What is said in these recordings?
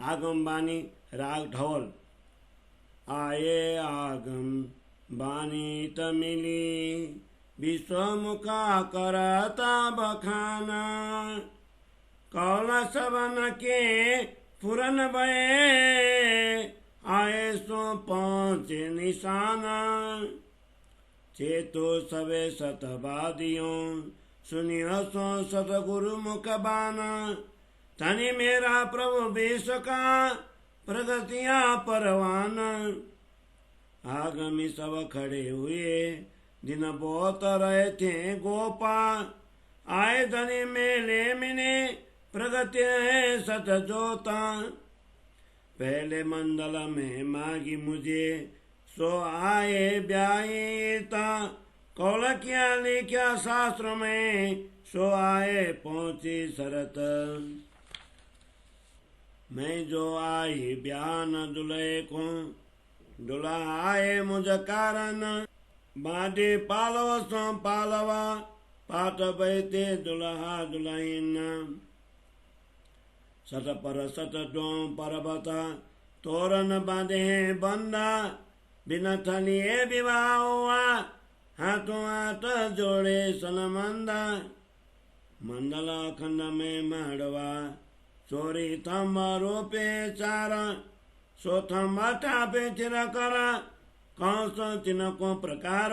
आगम बानी राग ढोल। आए आगम बानी तमिली विश्वमुखा करता बखाना। कौल सबन के पुरन भये आए सो पहुँचे निशाना। चेतो सबे सतवादियों सुनियो सो सतगुरु मुख बाना। धनी मेरा प्रभु विश्व का प्रगतिया परवान। आगमी सब खड़े हुए दिन बहुत रहे थे गोपा। आए धनी मेले मिने प्रगति है सत जोता। पहले मंडल में मांगी मुझे सो आए ब्यायता। कौल किया लिखा शास्त्र में सो आए पहुंची शरत। मैं जो आई बयान दुल्हे को दुल्हा आए मुझ कारण। बाटे पालव सो पालवा पाट बैठे दुल्हा दुल्हन। सत पर सत दो पर्वत तोरण बांधे बंदा। बिना थलिए विवाह हुआ हाथों हाथ जोड़े सनमंदा। मंडल अखंड में माड़वा चोरी थम रोपे चार। सो थम ठापे चिर कर कौस तिनको प्रकार।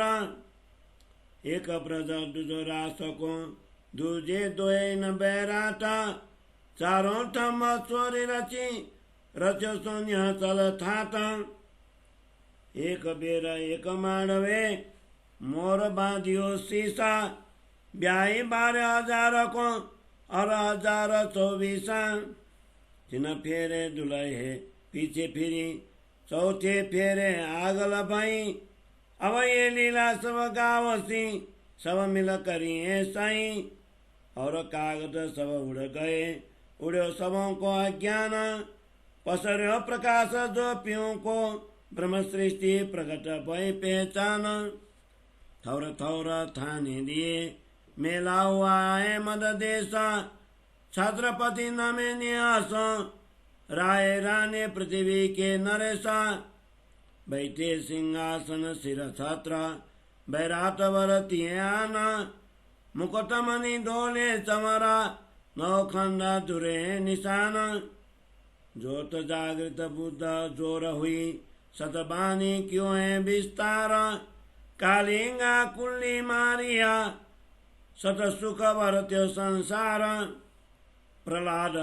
एक ब्रज दूजो रासको दूजे दोए न बैराटा। चारों थम चोरी रची रचो सोन्य चल थाता। एक बेर एक मांडवे मोर बांधियो शीशा। ब्याई 12,000 को और 1,024। जिन फेरे दुल्हे पीछे फिरी चौथे फेरे आगल भाई। अब ये लीला सब गावसी सब मिल करिए साई। और कागज सब उड़ गए उड़ो सबों को अज्ञान। पसर्यो प्रकाश जो पियों को ब्रह्म सृष्टि प्रकट भय पहचान। थौर थौर थाने दिए मेला हुआ है मद देशा। छत्रपति नमे न्यास राय राने पृथ्वी के नरेशा। बैठे सिंहासन सिर छत्र बैराट वरती आना। मुकुटमणि डोले चमरा नौखंडा दुरे निशान। जोत जागृत बुद्ध जोर हुई सतबानी क्यों है विस्तार। कालिंगा कुल्ली मारिया सत सुख भरत्यो संसार। प्रहलाद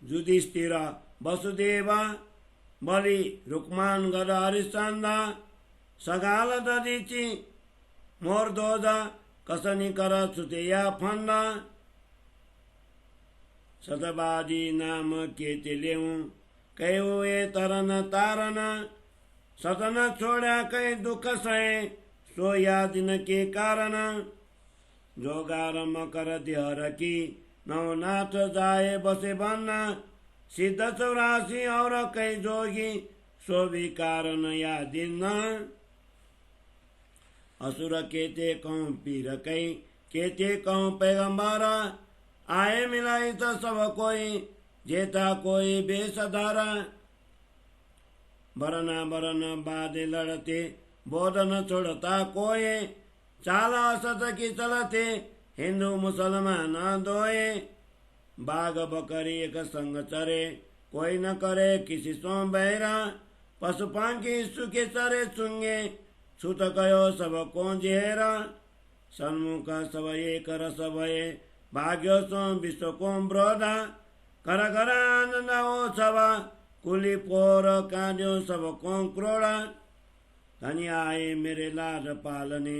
युधिष्ठिर वसुदेव बलि रुक्मान गद हरिश्चंद्र। सगाल ददीची मोर ध्वज कसनी कर छुतेया फंड। सतबादी नाम केते लेऊ कहो ये तरन तारन। सतन छोड़ा कई दुख सहे सो या दिन के कारण। जोगार मकर देहर की नवनाथ जाए बसे बन्ना। सिद्ध 84 और कई जोगी सो भी कारण या दिन। असुर केते कहूँ पीर कई केते कहूँ पैगंबर। आए मिलाई तो सब कोई जेता कोई बेसधारा। बरना बरना बादे लड़ते बोधन छोड़ता कोई। चाला सत की चलते हिंदू मुसलमान दोए। बाघ बकरी एक संग चरे कोई न करे किसी सो बहरा। पशु पांखी सुखे चरे चुंगे छूत कयो सब को जेरा। सन्मुख सब एक रस भये भाग्यो सो विश्व को ब्रोधा। कर कर आनंद हो छवा कुली पोर कांड्यो सब को क्रोड़ा। धनी आए मेरे लाड पालने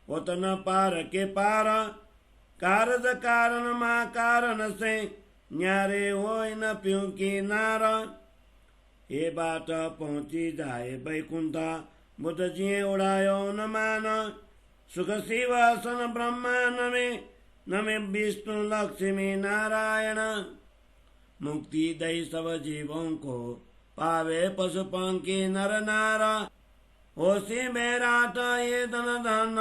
उतन पार के पार। कारज कारण माँ कारण से न्यारे हो न प्यों की नार। ये बात पहुंची जाए बैकुंठ बुद्ध जी उड़ायो न मान। सुख शिवासन ब्रह्मांड में नमे विष्णु लक्ष्मी नारायण। मुक्ति दई सब जीवों को पावे पशु पंखी नर नारा। होशी बैराट ये धन धन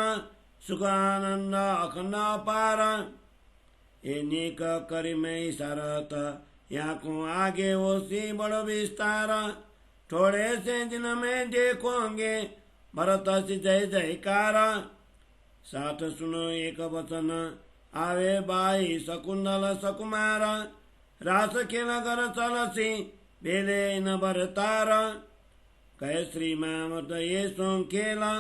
सुख आनंद अखंड पार। ये नीक करी में शरत या को आगे उसी बड़ो विस्तार, थोड़े से दिन में देखोगे भरत जय जयकार। साथ सुनो एक वचन आवे बाई शकुंतल सकुमार, रास खेल कर चलसी बेले न भरतार। कहे श्री मामत ये सो खेला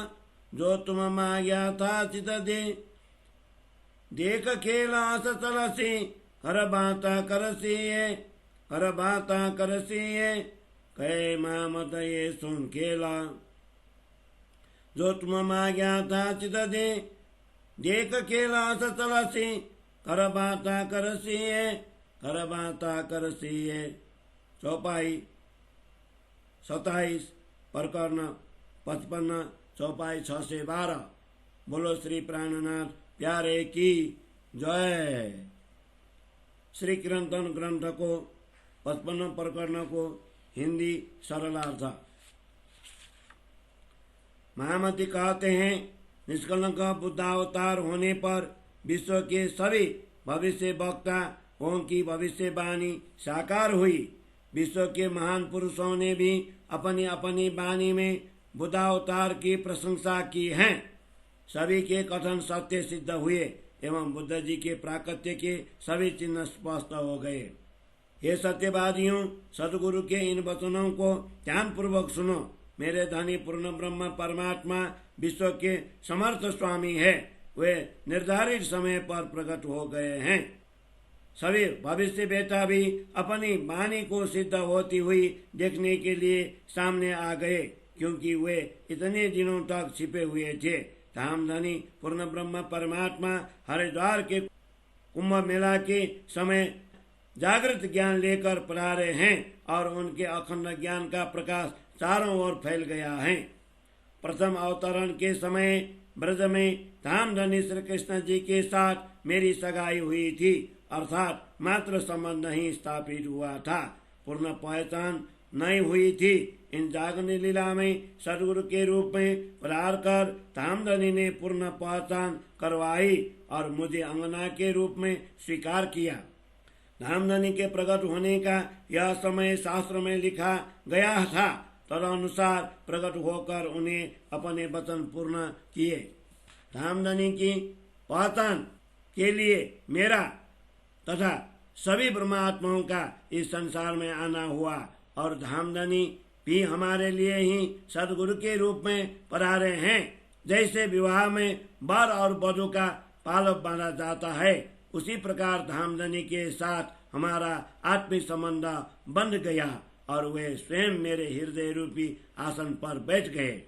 जो तुम मांगा था चित दे, देख खेला हस चलसी हर बाता करसीए, हर बाता करसीए। कहे मामत ये सुन खेला जो तुम मांगा था चित दे, देख खेला हस चलसी हर बाता करसीए, हर बाता करसीए। चौपाई 27 प्रकरण 55 चौपाई 6 से 12। बोलो श्री प्राणनाथ प्यारे की जय। श्री कीर्तन ग्रंथ को 55 प्रकरण को हिंदी सरलार्थ। महामती कहते हैं, निष्कलंक बुद्धावतार होने पर विश्व के सभी भविष्य वक्ताओं की भविष्यवाणी साकार हुई। विश्व के महान पुरुषों ने भी अपनी अपनी वाणी में बुद्धावतार की प्रशंसा की है। सभी के कथन सत्य सिद्ध हुए एवं बुद्ध जी के प्राकट्य के सभी चिन्ह स्पष्ट हो गए। हे सत्यवादियों, सदगुरु के इन वचनों को ध्यान पूर्वक सुनो। मेरे धनी पूर्ण ब्रह्म परमात्मा विश्व के समर्थ स्वामी है। वे निर्धारित समय पर प्रकट हो गए हैं। सभी भविष्य वेता भी अपनी वाणी को सिद्ध होती हुई देखने के लिए सामने आ गए, क्योंकि वे इतने दिनों तक छिपे हुए थे। धामधनी पूर्ण ब्रह्म परमात्मा हरिद्वार के कुंभ मेला के समय जागृत ज्ञान लेकर पधारे हैं और उनके अखंड ज्ञान का प्रकाश चारों ओर फैल गया है। प्रथम अवतरण के समय ब्रज में धामधनी श्री कृष्ण जी के साथ मेरी सगाई हुई थी, अर्थात मात्र संबंध नहीं स्थापित हुआ था, पूर्ण पहचान नहीं हुई थी। इन जागनी लीला में सदगुरु के रूप में पधार कर धामधनी ने पूर्ण पहचान करवाई और मुझे अंगना के रूप में स्वीकार किया। धामधनी के प्रकट होने का यह समय शास्त्र में लिखा गया था, तदनुसार प्रकट होकर उन्हें अपने वचन पूर्ण किए। धामधनी की पहचान के लिए मेरा तथा सभी ब्रह्मात्माओं का इस संसार में आना हुआ और धामधनी भी हमारे लिए ही सदगुरु के रूप में पधारे हैं। जैसे विवाह में वर और वधू का पालव बांधा जाता है, उसी प्रकार धामधनी के साथ हमारा आत्मिक संबंध बंध गया और वे स्वयं मेरे हृदय रूपी आसन पर बैठ गए।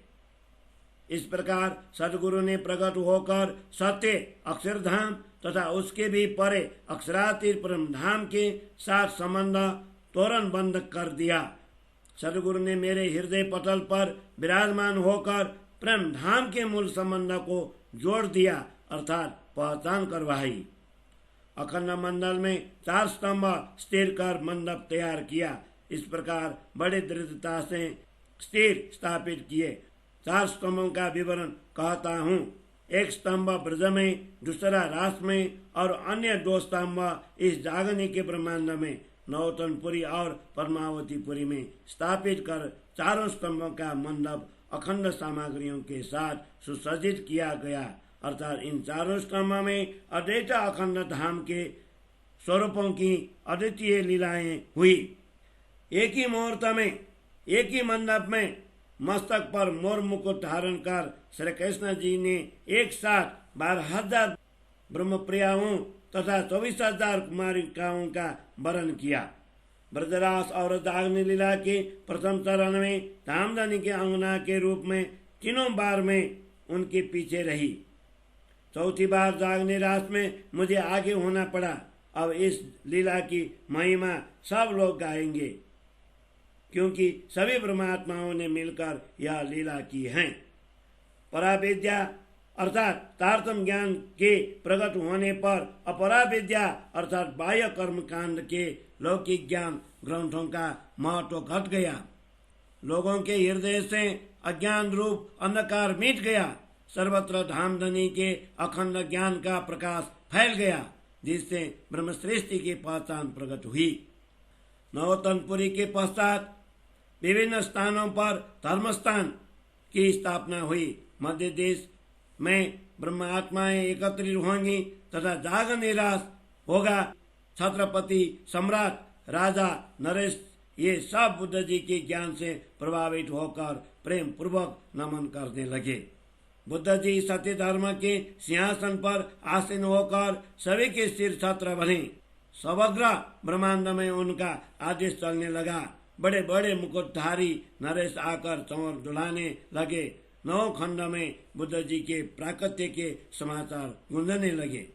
इस प्रकार सदगुरु ने प्रकट होकर सत्य अक्षरधाम तथा उसके भी परे अक्षरातीत परम धाम के साथ संबंध तोरण बंद कर दिया। सदगुरु ने मेरे हृदय पटल पर विराजमान होकर परम धाम के मूल संबंध को जोड़ दिया, अर्थात पहचान करवाई। अखंड मंडल में 4 स्तंभ स्थिर कर मंडप तैयार किया। इस प्रकार बड़े दृढ़ता से स्थिर स्थापित किए। 4 स्तंभों का विवरण कहता हूँ। एक स्तंभ ब्रज में, दूसरा रास में और अन्य 2 स्तंभ इस जागनी के ब्रह्मांड में नौतनपुरी और पद्मावतीपुरी में स्थापित कर चारों स्तंभों का मंडप अखंड सामग्रियों के साथ सुसज्जित किया गया, अर्थात इन चारों स्तंभ में अद्वैत अखंड धाम के स्वरूपों की अद्वितीय लीलाएं हुई। एक ही मुहूर्त में, एक ही मंडप में मस्तक पर मोर मुकुट धारण कर श्री कृष्ण जी ने एक साथ 12,000 ब्रह्मप्रियाओं तथा 24,000 कुमारिकाओं का वरण किया। ब्रजरास और जागनी लीला के प्रथम चरण में धामधनी के अंगना के रूप में तीनों बार में उनके पीछे रही। चौथी बार जागनी रास में मुझे आगे होना पड़ा। अब इस लीला की महिमा सब लोग गाएंगे, क्योंकि सभी ब्रह्मात्माओं ने मिलकर यह लीला की है। पराविद्या अर्थात तारतम ज्ञान के प्रकट होने पर अपराविद्या अर्थात बाह्य कर्म कांड के लौकिक ज्ञान ग्रंथों का महत्व घट गया। लोगों के हृदय से अज्ञान रूप अंधकार मिट गया। सर्वत्र धामधनी के अखंड ज्ञान का प्रकाश फैल गया, जिससे ब्रह्म सृष्टि की पहचान प्रकट हुई। नवतनपुरी के पश्चात विभिन्न स्थानों पर धर्मस्थान की स्थापना हुई। मध्य देश में ब्रह्मात्माएं एकत्रित होंगी तथा जाग निराश होगा। छत्रपति, सम्राट, राजा, नरेश ये सब बुद्ध जी के ज्ञान से प्रभावित होकर प्रेम पूर्वक नमन करने लगे। बुद्ध जी सत्य धर्म के सिंहासन पर आसीन होकर सभी के सिर छत्र बने। समग्र ब्रह्मांड में उनका आदेश चलने लगा। बड़े बड़े मुकुटधारी नरेश आकर चौर डुलाने लगे। 9 खंड में बुद्ध जी के प्राकट्य के समाचार गूंजने लगे।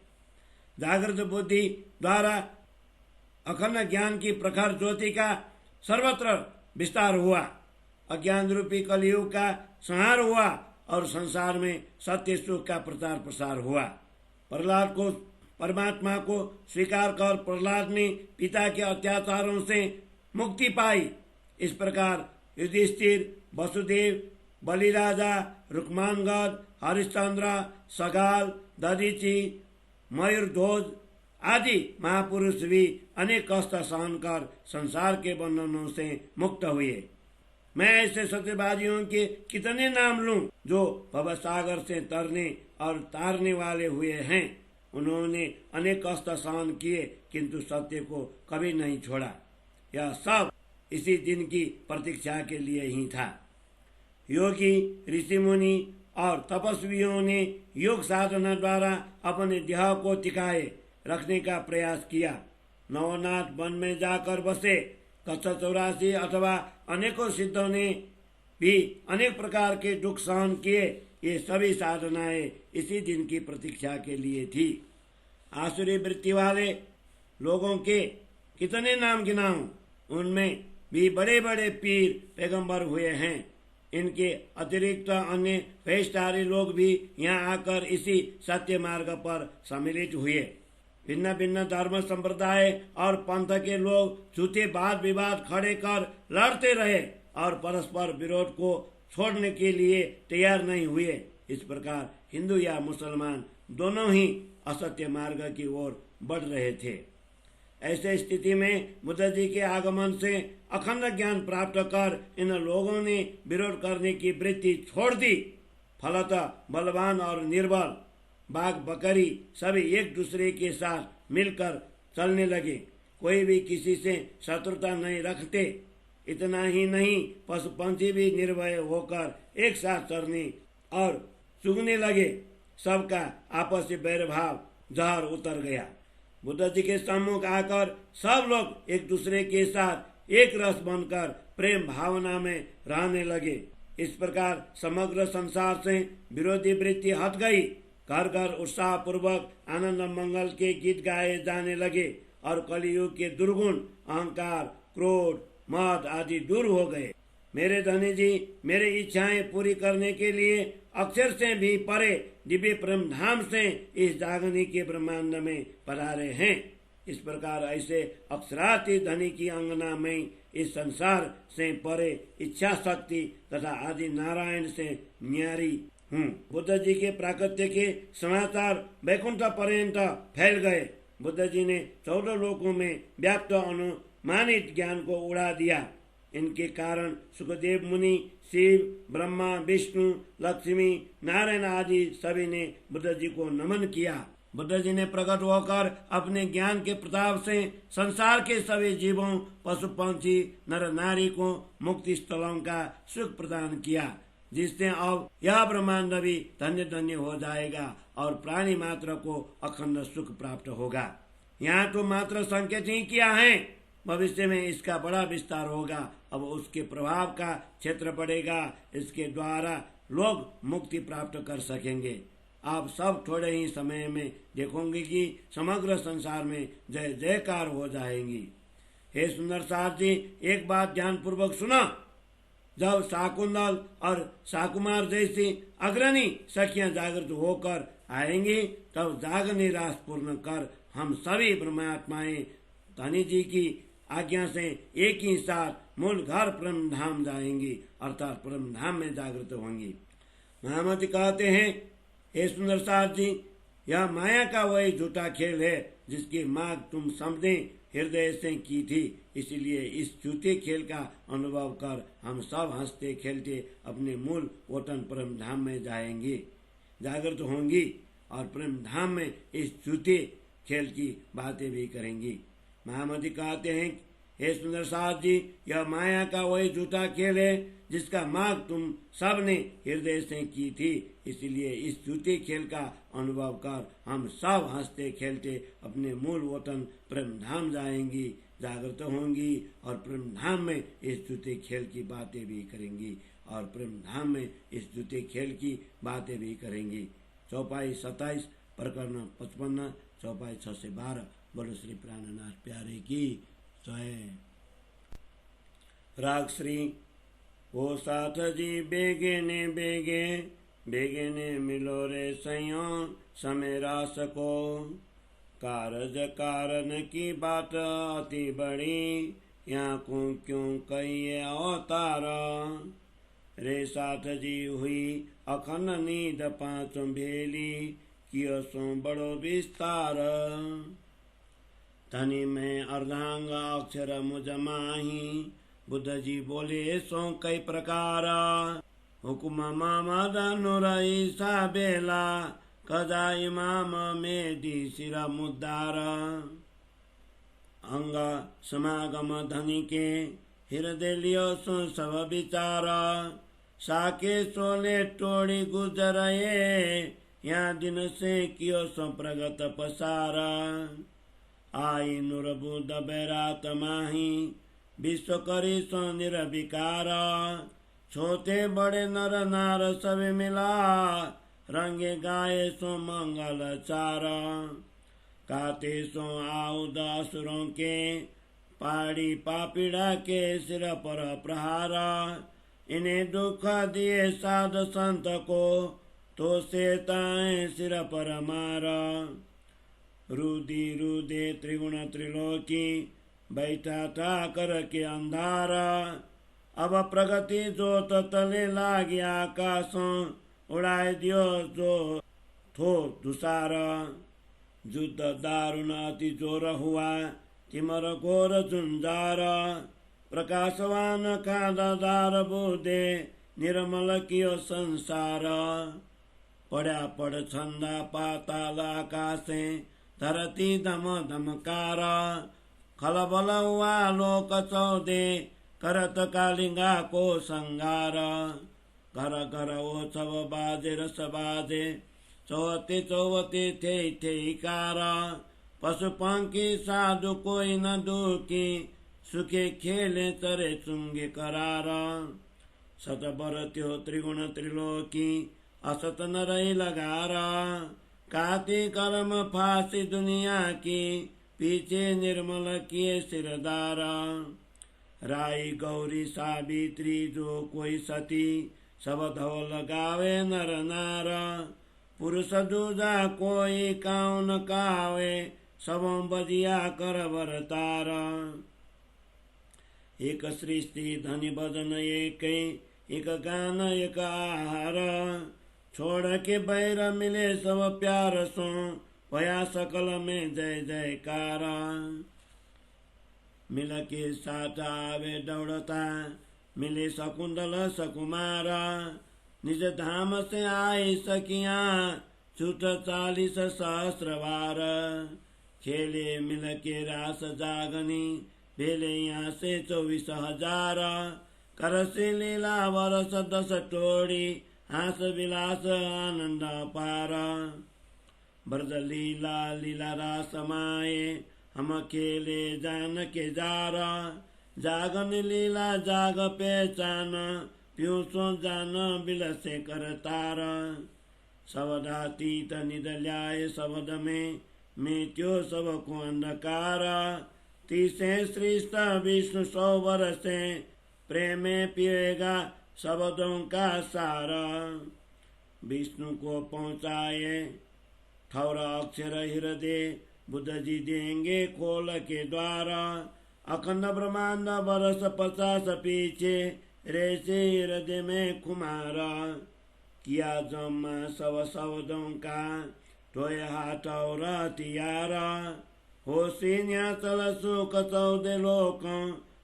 जागृत बुद्धि द्वारा अखंड ज्ञान की प्रखर ज्योति का सर्वत्र विस्तार हुआ। अज्ञान रूपी कलयुग का संहार हुआ और संसार में सत्य सुख का प्रचार प्रसार हुआ। प्रहलाद को परमात्मा को स्वीकार कर प्रहलाद ने पिता के अत्याचारों से मुक्ति पाई। इस प्रकार युधिष्ठिर, वसुदेव, बलिराजा, रुक्मांगद, हरिश्चंद्र, सगाल, दधीची, मयूरध्वज आदि महापुरुष भी अनेक कष्ट सहन कर संसार के बंधनों से मुक्त हुए। मैं ऐसे सत्यवादियों के कितने नाम लूं जो भवसागर से तरने और तारने वाले हुए हैं। उन्होंने अनेक कष्ट सहन किए किंतु सत्य को कभी नहीं छोड़ा। यह सब इसी दिन की प्रतीक्षा के लिए ही था। योगी, ऋषि मुनि और तपस्वियों ने योग साधना द्वारा अपने देह को टिकाए रखने का प्रयास किया। नवनाथ वन में जाकर बसे। कच्छ 84 अथवा अनेकों सिद्धों ने भी अनेक प्रकार के दुख सहन किए। ये सभी साधनाएं इसी दिन की प्रतीक्षा के लिए थी। आसुरी वृत्ति वाले लोगों के कितने नाम गिनाऊं। उनमें भी बड़े बड़े पीर पैगंबर हुए हैं। इनके अतिरिक्त अन्य कई सारे लोग भी यहाँ आकर इसी सत्य मार्ग पर सम्मिलित हुए। भिन्न भिन्न धर्म संप्रदाय और पंथ के लोग झूठे वाद विवाद खड़े कर लड़ते रहे और परस्पर विरोध को छोड़ने के लिए तैयार नहीं हुए। इस प्रकार हिंदू या मुसलमान दोनों ही असत्य मार्ग की ओर बढ़ रहे थे। ऐसे स्थिति में बुद्ध जी के आगमन से अखंड ज्ञान प्राप्त कर इन लोगों ने विरोध करने की वृत्ति छोड़ दी। फलतः बलवान और निर्बल, बाघ बकरी सभी एक दूसरे के साथ मिलकर चलने लगे। कोई भी किसी से शत्रुता नहीं रखते। इतना ही नहीं, पशु पंछी भी निर्भय होकर एक साथ चरने और चुगने लगे। सबका आपसी बैरभाव जहर उतर गया। बुद्ध जी के सम्मुख आकर सब लोग एक दूसरे के साथ एक रस बनकर प्रेम भावना में रहने लगे। इस प्रकार समग्र संसार से विरोधी वृत्ति हट गई। घर घर उत्साह पूर्वक आनंद मंगल के गीत गाए जाने लगे और कलियुग के दुर्गुण अहंकार, क्रोध, मद आदि दूर हो गए। मेरे धनी जी मेरी इच्छाएं पूरी करने के लिए अक्षर से भी परे दिव्य ब्रह्म धाम से इस जागनी के ब्रह्मांड में पधारे हैं। इस प्रकार ऐसे अक्षरातीत धनी की अंगना में इस संसार से परे इच्छा शक्ति तथा आदि नारायण से न्यारी हूँ। बुद्ध जी के प्राकट्य के समाचार वैकुंठ पर्यंत फैल गए। बुद्ध जी ने 14 लोकों में व्याप्त अनुमानित ज्ञान को उड़ा दिया। इनके कारण सुखदेव मुनि, शिव, ब्रह्मा, विष्णु, लक्ष्मी, नारायण आदि सभी ने बुद्ध जी को नमन किया। बुद्ध जी ने प्रकट होकर अपने ज्ञान के प्रताप से संसार के सभी जीवों, पशु पंछी, नर नारी को मुक्ति स्थलों का सुख प्रदान किया, जिससे अब यह ब्रह्मांड भी धन्य धन्य हो जाएगा और प्राणी मात्र को अखंड सुख प्राप्त होगा। यहाँ तो मात्र संकेत ही किया है, भविष्य में इसका बड़ा विस्तार होगा। अब उसके प्रभाव का क्षेत्र बढ़ेगा। इसके द्वारा लोग मुक्ति प्राप्त कर सकेंगे। आप सब थोड़े ही समय में देखोगे कि समग्र संसार में जय जयकार हो जाएंगी। हे सुंदर साथ जी, एक बात ध्यान पूर्वक सुनो। जब शाकुंतल और शाकुमार जैसी अग्रणी सखियां जागृत होकर आएंगी, तब जागने रास पूर्ण कर हम सभी ब्रह्मात्माएं धनी जी की आज्ञा से एक ही साथ मूल घर परम धाम जाएंगी, अर्थात परम धाम में जागृत होंगी। महामती कहते हैं, हे सुंदर साथ जी, यह माया का वही झूठा खेल है जिसकी मांग तुम समझे हृदय से की थी, इसलिए इस झूठे खेल का अनुभव कर हम सब हंसते खेलते अपने मूल वतन परम धाम में जागृत होंगी और परम धाम में इस झूठे खेल की बातें भी करेंगी। महामती कहते हैं, हे सुंदर साथ जी, यह माया का वही झूठा खेल है जिसका मार्ग तुम सब ने हृदय से की थी, इसलिए इस झूठे खेल का अनुभव कर हम सब हंसते खेलते अपने मूल वतन प्रेम धाम जागृत होंगी और प्रेम धाम में इस झूठे खेल की बातें भी करेंगी और प्रेम धाम में इस झूठे खेल की बातें भी करेंगी। चौपाई 27 प्रकरण 55 चौपाई 6 से 12। बोलो श्री प्राणनाथ प्यारे की जय। राग श्री। ओ साथ जी बेगे ने मिलो रे सैया समेरा सको, कारज कारण की बात अति बड़ी, यहाँ को क्यों कहिए अवतार। रे साथ जी हुई अखन नींद पाँच भेली, कियो सो बड़ो विस्तार। धनी में अर्धांग अक्षर मुझ माही, बुद्ध जी बोले सो कई प्रकार। हुकुम मामा दानो रही सा बेला, कदा इमाम में दी सिरा मुद्दार। अंग समागम धनी के हृदय लियो सो सब विचार, साके सोले टोड़ी गुजरए, यहाँ दिन से कियो सो प्रगत पसारा। आई नुर बुध बैरात माही, विश्व करी सो निरविकार। छोटे बड़े नर नार सब मिला, रंगे गाये सो मंगल चार। काते सो आउद असुरों के, पाड़ी पापिड़ा के सिर पर प्रहारा। इन्हें दुख दिए साध संत को, तो से ताए सिर पर मारा। रुदे त्रिगुण त्रिलोकी, बैठा था कर के अंधारा। अब प्रगति जोत तले लागी आकाशों, उड़ाए दियो जो थो दुसारा। युद्ध दारुण अति जोर हुआ, तिमर घोर झुंझार। प्रकाशवान खादादार बुधे, निर्मल कियो संसार। पड़ा पड़ छंदा पाताल आकाशे, धरती धम धमकार। खलबल हुआ लोक चौदे, करत कालिंगा को संगार। घर घर उत्सव बाजे रस बाजे, चौवते थे कारा। पशु पंखी साधु कोई न दुखी, सुखे खेले तरे चुंगे करारा। सत बरत्यो त्रिगुण त्रिलोकी, असत न रही लगारा। काती कर्म फांसी दुनिया की, पीछे निर्मल किए सिरदारा। राई गौरी सावित्री जो कोई सती, सब धव लगावे नर नार। पुरुष दूजा कोई काउ न कावे, सबों बजिया कर बरतार। एक सृष्टि धनि भजन एक गान एक आहार। छोड़ के बैर मिले सब प्यार सो, भया सकल में जय जयकार। मिल के साथ आवे दौड़ता, मिले शकुंतल सकुमार। निज धाम से आई सखिया, छूट 40 सहस्रवार। खेले मिल के रास जागनी, भेले यहाँ से 24,000। कर से लीला वर्ष 10 टोड़ी, हास विलास आनंद पार। ब्रज लीला रास माए, हम खेले जान के जारा। जागन लीला जाग पहचान, प्यू सो जान बिलसे कर तारा। शब्दातीत निध ल्याए शब्द में, मिट्यो सब को अंधकार। तीसे श्रेष्ठ विष्णु 100 वर्षे, प्रेमे पिएगा शब्दों का सारा। विष्णु को पहुँचाए ठौर अक्षर हृदय, बुद्ध जी देंगे खोल के द्वारा। अखंड ब्रह्मांड वर्ष 50 पीछे, रेसे हृदय में खुमारा। किया जमा सब शब्दों का, टोए हाथ और हथियारा। होसिन्या चल सुख चौदे लोक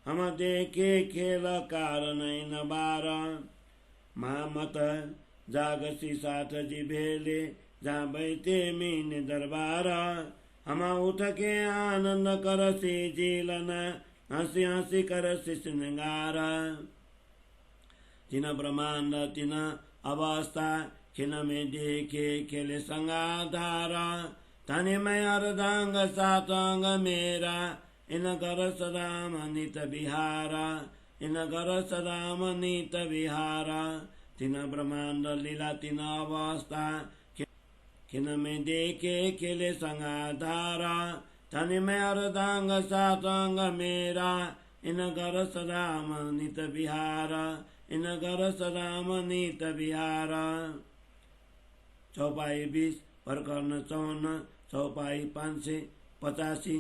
हम देखे खेल कारण न बार मामत जागसी साथ जी भेले जहाँ बैठे मीन दरबार हम उठ के आनंद करसी जीलन हंसी हंसी करसी श्रृंगार तिन ब्रह्मांड तिन अवस्था खिन में देखे खेले संगाधार तनि मैं अर्धांग सातांग मेरा इन कर सदाम नित बिहारा इन कर सदाम नित बिहारा तिन ब्रह्मांड लीला तिन अवस्था खिन में देखे खेले संगाधारा तनि मैं अर्धांग सातांग मेरा इन कर सदाम नित बिहारा इन कर सदाम नित बिहारा चौपाई 20 प्रकरण 54 चौपाई 585।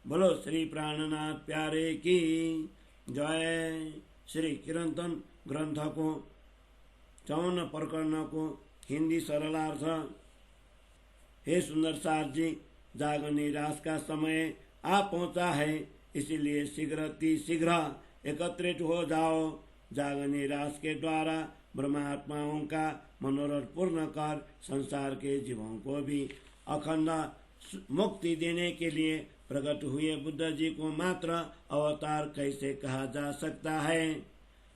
बोलो श्री प्राणनाथ प्यारे की जय। श्री कीर्तन ग्रंथ को 54 प्रकरण को हिंदी सरलार्थ। हे सुंदर सार जी, जागनी रास का समय आ पहुंचा है, इसीलिए शीघ्र एकत्रित हो जाओ। जागनी रास के द्वारा ब्रह्मात्माओं का मनोरथ पूर्ण कर संसार के जीवों को भी अखंड मुक्ति देने के लिए प्रकट हुए बुद्ध जी को मात्र अवतार कैसे कहा जा सकता है।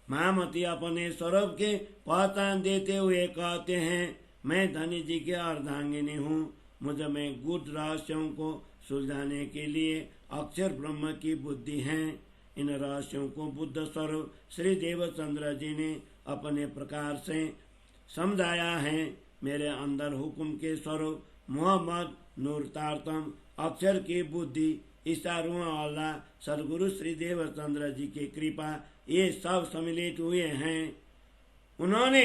महामती अपने स्वरूप के पहचान देते हुए कहते हैं, मैं धनी जी के अर्धांगिनी हूँ। मुझ में गुप्त रहस्यों को सुलझाने के लिए अक्षर ब्रह्म की बुद्धि है। इन रहस्यों को बुद्ध स्वरूप श्री देवचंद्र जी ने अपने प्रकार से समझाया है। मेरे अंदर हुक्म के स्वरूप मोहम्मद नूर तारतम अक्षर की बुद्धि इशारों अल्लाह सदगुरु श्री देवचंद्र जी की कृपा ये सब सम्मिलित हुए हैं। उन्होंने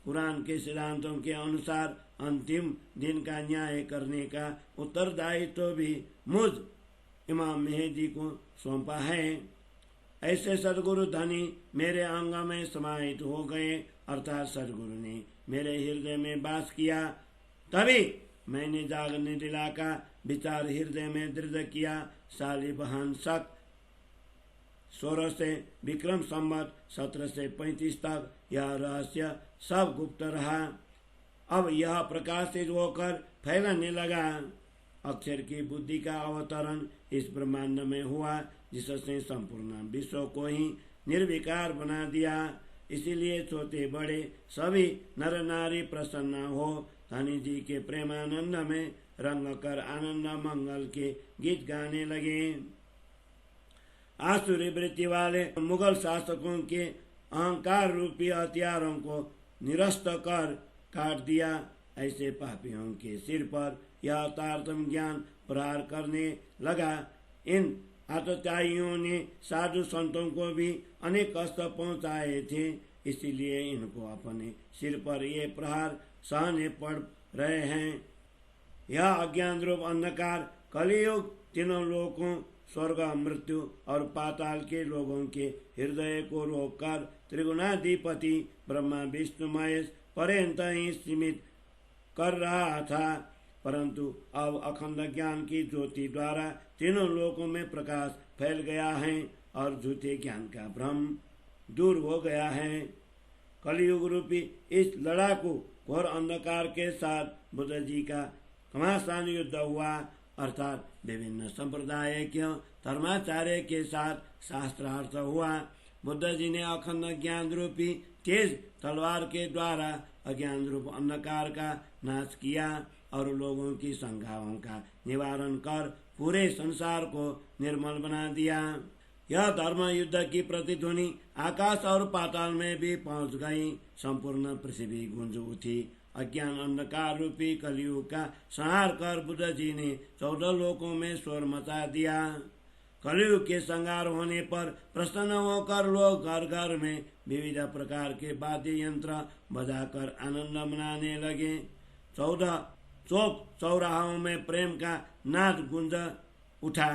कुरान के सिद्धांतों के अनुसार अंतिम दिन का न्याय करने का उत्तरदायित्व भी मुझ इमाम मेहदी को सौंपा है। ऐसे सदगुरु धनी मेरे अंग में समाहित हो गए, अर्थात सदगुरु ने मेरे हृदय में वास किया। तभी मैंने जागरण लीला का विचार हृदय में दृढ़ किया। शालिवाहन शक 16 से विक्रम संवत 1735 तक यह रहस्य सब गुप्त रहा। अब यह प्रकाशित होकर फैलने लगा। अक्षर की बुद्धि का अवतरण इस ब्रह्मांड में हुआ, जिसने संपूर्ण विश्व को ही निर्विकार बना दिया। इसीलिए छोटे बड़े सभी नर नारी प्रसन्न हो धनी जी के प्रेमानंद में रंग कर आनंद मंगल के गीत गाने लगे। आसुरी वृत्ति वाले मुगल शासकों के अहंकार रूपी हथियारों को निरस्त कर काट दिया। ऐसे पापियों के सिर पर यह तारतम ज्ञान प्रहार करने लगा। इन आतताइयों ने साधु संतों को भी अनेक कष्ट पहुंचाए थे, इसीलिए इनको अपने सिर पर ये प्रहार सहने पड़ रहे हैं। यह अज्ञान रूप अंधकार कलियुग तीनों लोगों स्वर्ग मृत्यु और पाताल के लोगों के हृदय को रोककर त्रिगुणाधिपति ब्रह्मा विष्णु महेश पर्यंत ही सीमित कर रहा था। परंतु अब अखंड ज्ञान की ज्योति द्वारा तीनों लोकों में प्रकाश फैल गया है और झूठे ज्ञान का भ्रम दूर हो गया है। कलियुग रूपी इस लड़ाकू घोर अंधकार के साथ बुद्ध जी का घमासान युद्ध हुआ, अर्थात विभिन्न संप्रदाय के धर्माचार्य के साथ शास्त्रार्थ हुआ। बुद्ध जी ने अखंड ज्ञान रूपी तेज तलवार के द्वारा अज्ञान रूप अंधकार का नाश किया और लोगों की शंकाओं का निवारण कर पूरे संसार को निर्मल बना दिया। यह धर्म युद्ध की प्रतिध्वनि आकाश और पाताल में भी पहुंच गई। संपूर्ण पृथ्वी गूंज उठी। अज्ञान अंधकार रूपी कलियुग का संहार कर बुद्ध जी ने 14 लोकों में शोर मचा दिया। कलियुग के संहार होने पर प्रसन्न होकर लोग घर घर में विविध प्रकार के वाद्य यंत्र बजाकर आनंद मनाने लगे। 14 चौक चौराहों में प्रेम का नाद गूंज उठा।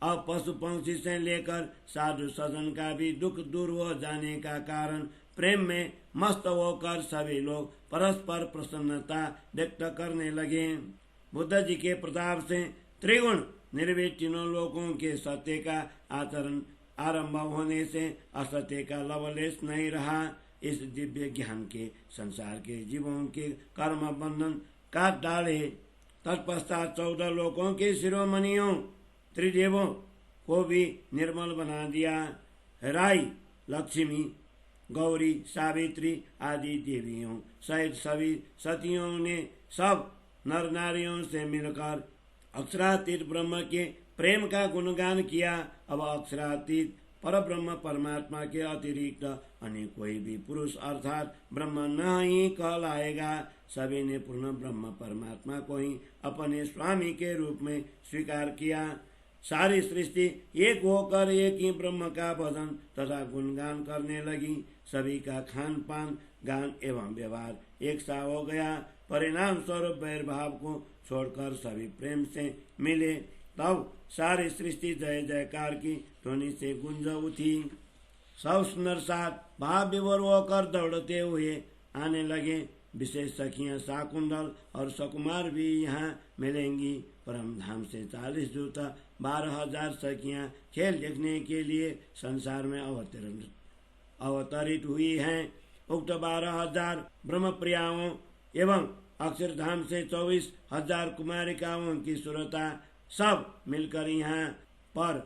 अब पशु पंक्षी से लेकर साधु सजन का भी दुख दूर हो जाने का कारण प्रेम में मस्त होकर सभी लोग परस्पर प्रसन्नता व्यक्त करने लगे। बुद्ध जी के प्रताप से त्रिगुण निर्वेद तीनों लोगों के सत्य का आचरण आरंभ होने से असत्य का लवलेश नहीं रहा। इस दिव्य ज्ञान के संसार के जीवों के कर्म बंधन काट डाले। तत्पश्चात 14 लोकों के शिरोमणियों त्रिदेवों को भी निर्मल बना दिया। राई, लक्ष्मी, गौरी, सावित्री आदि देवियों सहित सभी सतियों ने सब नर नारियों से मिलकर अक्षरातीत ब्रह्म के प्रेम का गुणगान किया। अब अक्षरातीत पर ब्रह्म परमात्मा के अतिरिक्त अन्य कोई भी पुरुष अर्थात ब्रह्म नहीं कहलाएगा। सभी ने पूर्ण ब्रह्म परमात्मा को ही अपने स्वामी के रूप में स्वीकार किया। सारी सृष्टि एक होकर एक ही ब्रह्म का भजन तथा गुणगान करने लगी। सभी का खान पान, गान एवं व्यवहार एक सा हो गया। परिणाम स्वरूप वैरभाव को छोड़कर सभी प्रेम से मिले। तब सारी सृष्टि जय जयकार की ध्वनि से गूंज उठी। सब सुंदर साथ भाव विभोर होकर दौड़ते हुए आने लगे। विशेष सखियां शाकुंतल और सकुमार भी यहाँ मिलेंगी। परम धाम से 40 दूत 12,000 सखियां खेल देखने के लिए संसार में अवतरित हुई हैं। उक्त 12,000 ब्रह्मप्रियाओं एवं अक्षरधाम से 24,000 कुमारिकाओं की सुरता सब मिलकर यहाँ पर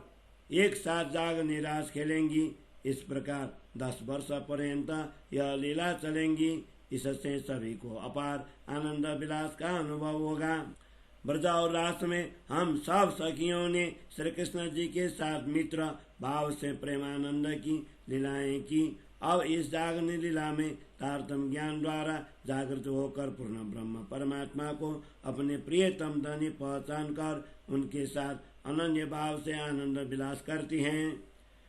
एक साथ जाग निराश खेलेंगी। इस प्रकार 10 वर्ष पर्यंत यह लीला चलेंगी। इससे सभी को अपार आनंद विलास का अनुभव होगा। ब्रज और राष्ट्र में हम सब सखियों ने श्री कृष्ण जी के साथ मित्र भाव से प्रेमानंद की लीलाएं की। अब इस जागरण लीला में तारतम ज्ञान द्वारा जागृत होकर पूर्ण ब्रह्म परमात्मा को अपने प्रियतम धनी पहचान कर उनके साथ अनन्य भाव से आनंद विलास करती हैं।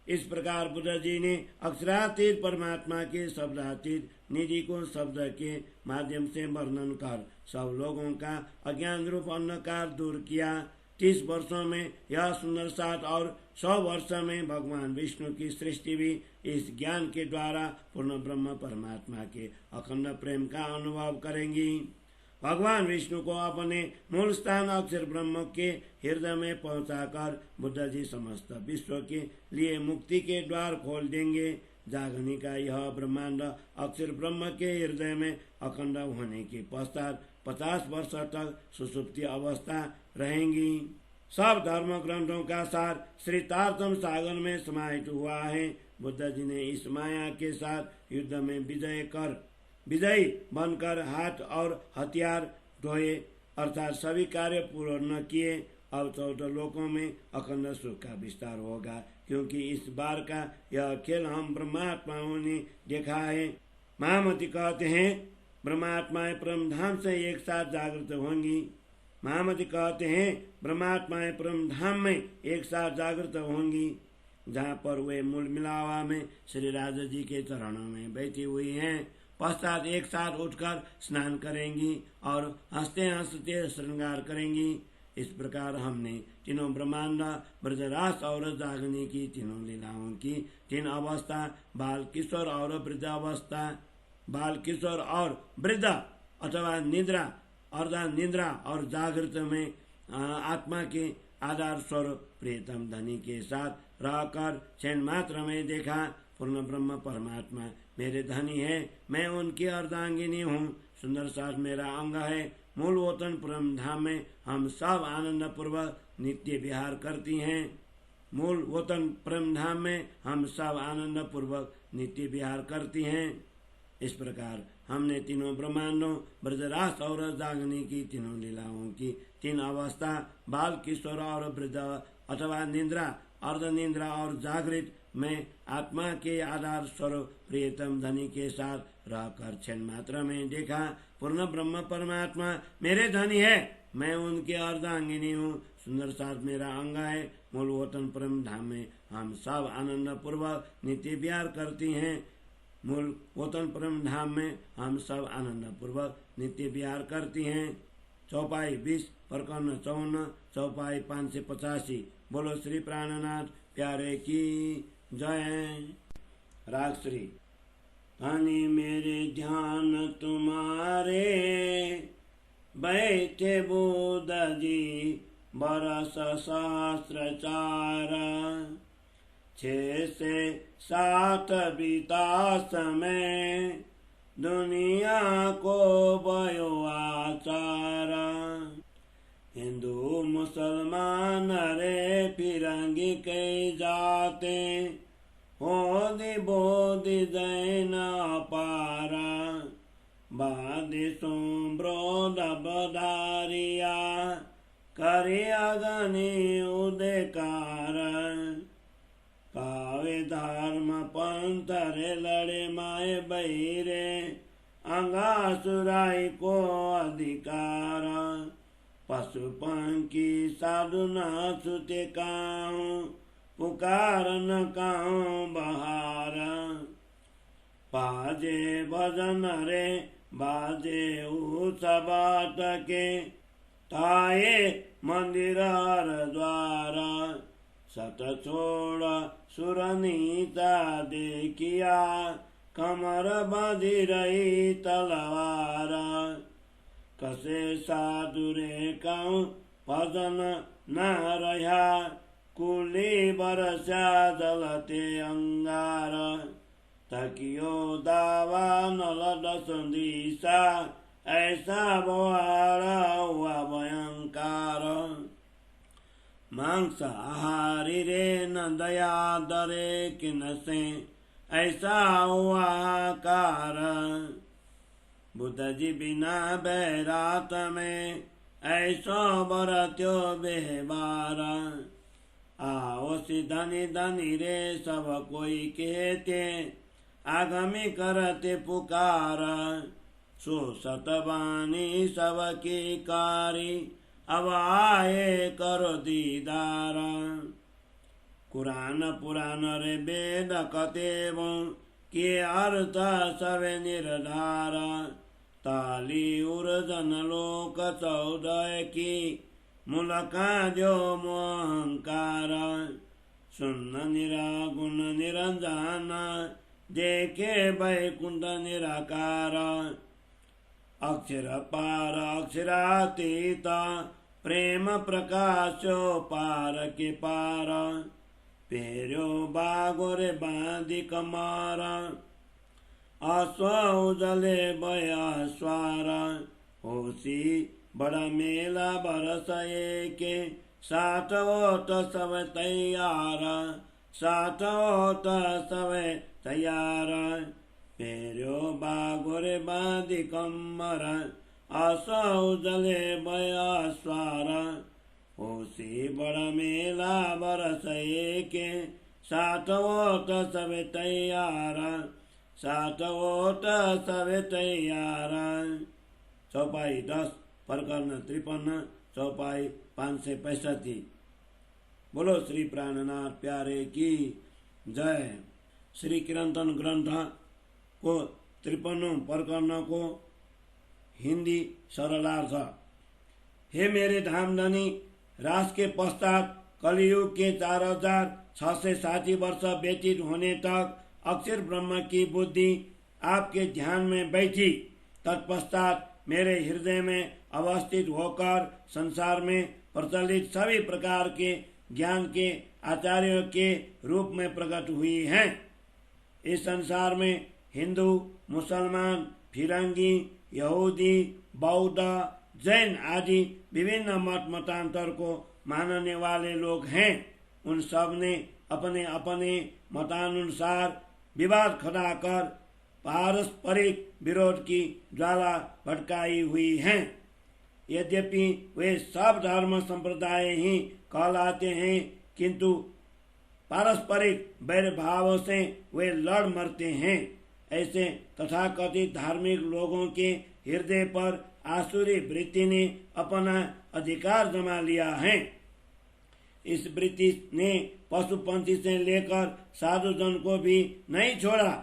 इस प्रकार बुद्ध जी ने अक्षरातीत परमात्मा के शब्दातीत निधि को शब्द के माध्यम से वर्णन कर सब लोगों का अज्ञान रूप अंधकार दूर किया। 30 वर्षों में यह सुंदर साथ और 100 वर्ष में भगवान विष्णु की सृष्टि भी इस ज्ञान के द्वारा पूर्ण ब्रह्म परमात्मा के अखंड प्रेम का अनुभव करेंगी। भगवान विष्णु को अपने मूल स्थान अक्षर ब्रह्म के हृदय में पहुंचाकर बुद्ध जी समस्त विश्व के लिए मुक्ति के द्वार खोल देंगे। जागनी का यह ब्रह्मांड अक्षर ब्रह्म के हृदय में अखंड होने के पश्चात 50 वर्ष तक सुसुप्ति अवस्था रहेंगी। सब धर्म ग्रंथों का सार श्री तारतम सागर में समाहित हुआ है। बुद्ध जी ने इस माया के साथ युद्ध में विजयी बनकर हाथ और हथियार ढोए अर्थात सभी कार्य पूर्ण किए। अब 14 लोकों में अखंड सुख का विस्तार होगा, क्योंकि इस बार का यह खेल हम ब्रह्मात्माओं ने देखा है। महामती कहते हैं ब्रह्मात्माएं परम धाम से एक साथ जागृत होंगी। महामती कहते हैं ब्रह्मात्माएं परम धाम में एक साथ जागृत होंगी, जहाँ पर वे मूल मिलावा में श्री राजा जी के चरणों में बैठी हुई हैं। पश्चात एक साथ उठकर स्नान करेंगी और हंसते हंसते श्रृंगार करेंगी। इस प्रकार हमने तीनों ब्रह्मांड, ब्रजरास और जागनी की तीनों लीलाओं की 3 अवस्था बाल किशोर और वृद्ध अवस्था, बाल किशोर और वृद्ध अथवा निद्रा, अर्धा निद्रा और जागृत में आत्मा के आधार स्वरूप प्रियतम धनी के साथ रहकर क्षण मात्र में देखा। पूर्ण ब्रह्म परमात्मा मेरे धनी है, मैं उनकी अर्धांगिनी हूँ। सुंदर साथ मेरा अंग है। मूल वतन परम धाम में हम सब आनंद पूर्वक नित्य विहार करती हैं। मूल वतन परम धाम में हम सब आनंद पूर्वक नित्य विहार करती हैं। इस प्रकार हमने तीनों ब्रह्मांडों, ब्रजरास और जागनी की तीनों लीलाओं की 3 अवस्था बाल किशोर और वृद्ध अथवा निद्रा, अर्ध निद्रा और जागृत में आत्मा के आधार स्वरूप प्रियतम धनी के साथ रहकर क्षण मात्र में देखा। पूर्ण ब्रह्म परमात्मा मेरे धनी है, मैं उनके अर्धांगिनी हूँ। सुंदर साथ मेरा अंग है। मूल वतन परम धाम में हम सब आनंद पूर्वक नित्य विहार करती हैं। मूल वतन परम धाम में हम सब आनंद पूर्वक नित्य विहार करती हैं। चौपाई 20 प्रकरण 54 चौपाई 585। बोलो श्री प्राणनाथ प्यारे की जय। राग श्री। धनी मेरे ध्यान तुम्हारे बैठे बुद्ध जी बरस सहस्रचार। 6 से 7 बीता समय दुनिया को भयो आचार। हिंदू मुसलमान रे फिरंगी कई जाते होदी बोधि जैन अपारा। बादि सुब्रोध बधारिया करिया गनि उदेकार। पावे धर्म पंथ रे लड़े माए बहिरे अंगासुराई को अधिकार। पशु पंखी साधु न छुते काहूँ पुकार न काहूँ बहार। बाजे भजन रे बाजे उत्सव के ताये मंदिर द्वार। सत छोड़ सुरनीता देखिया कमर बांधी रही तलवार। कसे साधु रे कहूँ भजन न रहा कुली बरसा जलते अंगार। तकियो दावा नल दस दिशा ऐसा बवाड़ा हुआ भयंकार। मांस आहारी रे न दया दरे किन से ऐसा हुआ कार। बुद्ध जी बिना बैरात में ऐसो बरत्यो बेहबार। आओ सी धनी धनी रे सब कोई कहते आगमी करते पुकार। सो सतबानी सबकी कारी अब आए करो दीदार। कुरान पुराण रे वेद कतेब के अर्थ सवे निर्धार। ताली उर्जन लोक 14 की मुलका जो मोहंकार। सुन्न निरागुण निरंजन देखे वैकुंठ निराकार। अक्षर पार अक्षरातीत प्रेम प्रकाशो पार के पार। पेरो बागोरे बांधी कमार अश्व उजले बया स्वार। होसी बड़ा मेला बरस के 7 ओट सब तैयार। 7 ओट सब तैयार। पेरो बागोरे बांधी कमर अश्व उजले बया स्वार। होसी बड़ा मेला बरस के 7 ओट सब तैयार। 7 ओट सब तैयार। चौपाई 10 प्रकरण 53 चौपाई 565। बोलो श्री प्राणनाथ प्यारे की जय। श्री कीर्तन ग्रंथ को 53 प्रकरण को हिंदी सरलार्थ। हे मेरे धामधनी, रास के पश्चात कलयुग के 4660 वर्ष व्यतीत होने तक अक्षर ब्रह्म की बुद्धि आपके ध्यान में बैठी। तत्पश्चात मेरे हृदय में अवस्थित होकर संसार में प्रचलित सभी प्रकार के ज्ञान के आचार्यों के रूप में प्रकट हुई हैं। इस संसार में हिंदू, मुसलमान, फिरंगी, यहूदी, बौद्ध, जैन आदि विभिन्न मत मतांतर को मानने वाले लोग हैं। उन सब ने अपने अपने मतानुसार विवाद खड़ा कर पारस्परिक विरोध की ज्वाला भड़काई हुई है। यद्यपि वे सब धर्म संप्रदाय ही कहलाते हैं, किंतु पारस्परिक वैर भाव से वे लड़ मरते हैं। ऐसे तथाकथित धार्मिक लोगों के हृदय पर आसुरी वृत्ति ने अपना अधिकार जमा लिया है। इस वृत्ति ने पशु पंछी से लेकर साधु जन को भी नहीं छोड़ा।